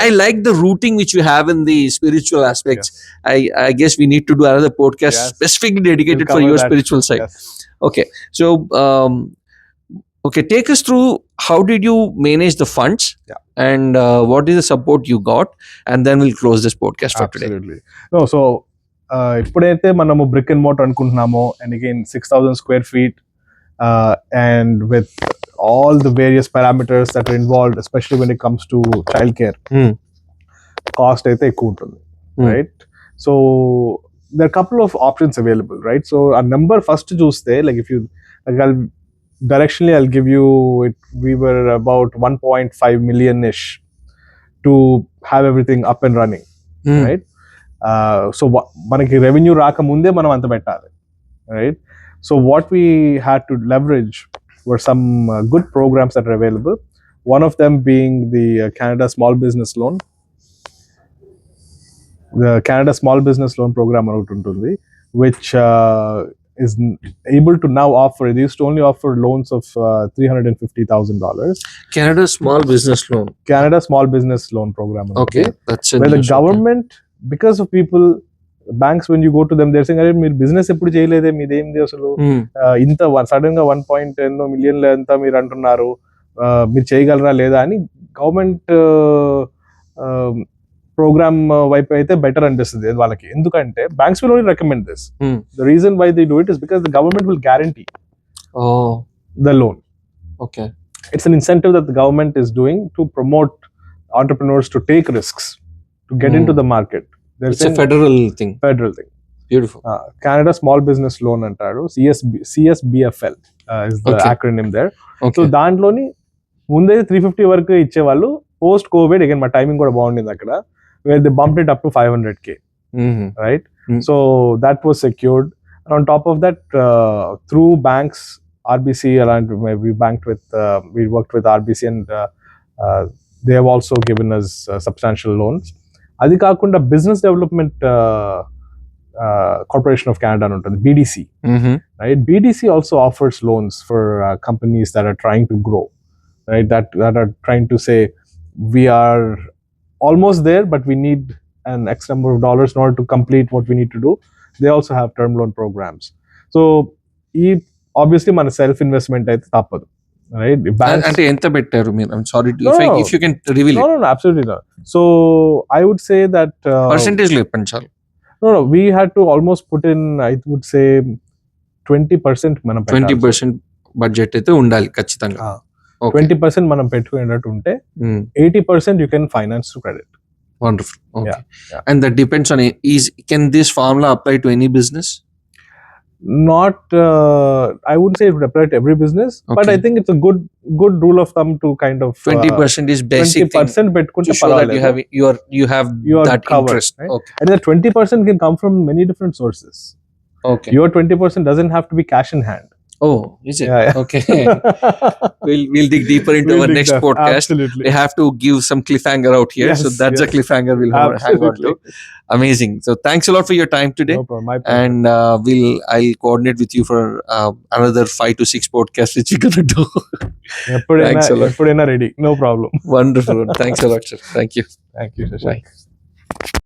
I like the rooting which you have in the spiritual aspects. Yes. I guess we need to do another podcast specifically dedicated for your spiritual side. Yes. Okay, so okay, take us through how did you manage the funds, and what is the support you got, and then we'll close this podcast for today. Absolutely. No, so ఇప్పుడైతే మనము brick and మోర్టర్ అనుకుంటున్నామో, and again 6,000 square feet, and with all the various parameters that are involved, especially when it comes to childcare, cost అయితే ఎక్కువ ఉంటుంది, right? So there are a couple of options available, right? So a number first చూస్తే, like if you like, directionally I'll give you it, we were about 1.5 million-ish to have everything up and running, right? So మనకి revenue రాకముందే మనం అంత పెట్టాలి, right? So what we had to leverage were some good programs that are available. One of them being the Canada Small Business Loan. The Canada Small Business Loan program ఉంటుంది, which is able to now offer, they used to only offer loans of $350,000. Canada Small Business Loan. Canada Small Business Loan program. Okay, that's where the government, because of people, banks, when you go to them, they're saying, "Arey, meer business eppudu cheyalede, meedemdi asalu inta sudden ga 1.10 million la enta meer antunnaru, meer cheyagalra leda ani government program వైపు అయితే better అనిపిస్తుంది వాళ్ళకి. ఎందుకంటే banks will only recommend this. The reason why they do it is because the government will guarantee the loan. Okay, it's an incentive that the government is doing to promote entrepreneurs to take risks, to get into the market. It's a federal thing. Beautiful. Canada Small Business Loan అంటారు, CSBFL is the acronym there. So దాంట్లోని ముందైతే 350 వరకు ఇచ్చేవాళ్ళు. Post Covid again మా timing కూడా బాగుండింది అక్కడ, where they bumped it up to 500K, right? So that was secured. And on top of that, through banks, RBC, we worked with RBC, and they have also given us substantial loans. అది కాకుండా business development corporation of Canada ఉంటుంది, BDC, right? BDC also offers loans for companies that are trying to grow, right? That are trying to say, we are almost there, but we need an X number of dollars in order to complete what we need to do. They also have term loan programs. So obviously మన self investment అయితే తప్పదు, right? అంటే ఎంత పెట్టారు మీరు? I'm sorry if you can reveal it. No, absolutely not. So I would say that percentage లో చెప్పండి చాలు. No, we had to almost put in, I would say 20% మనం 20% బడ్జెట్ అయితే ఉండాలి ఖచ్చితంగా. 20% మనం పెట్టుకునేటట్టు ఉంటే 80% you can finance to credit. Wonderful. Okay. Yeah. And that depends on can this formula apply to any business? Not I wouldn't say it would apply to every business, but I think it's a good rule of thumb to kind of 20% is basic 20% పెట్టుకుంటే show that you have that covered, interest, right? Okay. And the 20% can come from many different sources. Okay. Your 20% doesn't have to be cash in hand. Oh, is it? Yeah. Okay. we'll dig deeper into our next podcast. Absolutely. We have to give some cliffhanger out here. Yes, so that's a cliffhanger we'll hang on to. Amazing. So thanks a lot for your time today. No problem. My pleasure. And I'll coordinate with you for another 5 to 6 podcasts which we're gonna do. Thanks a lot. Eppudena ready. No problem. Wonderful. Thanks a lot, sir. Thank you. Thank you, Shashank. Bye.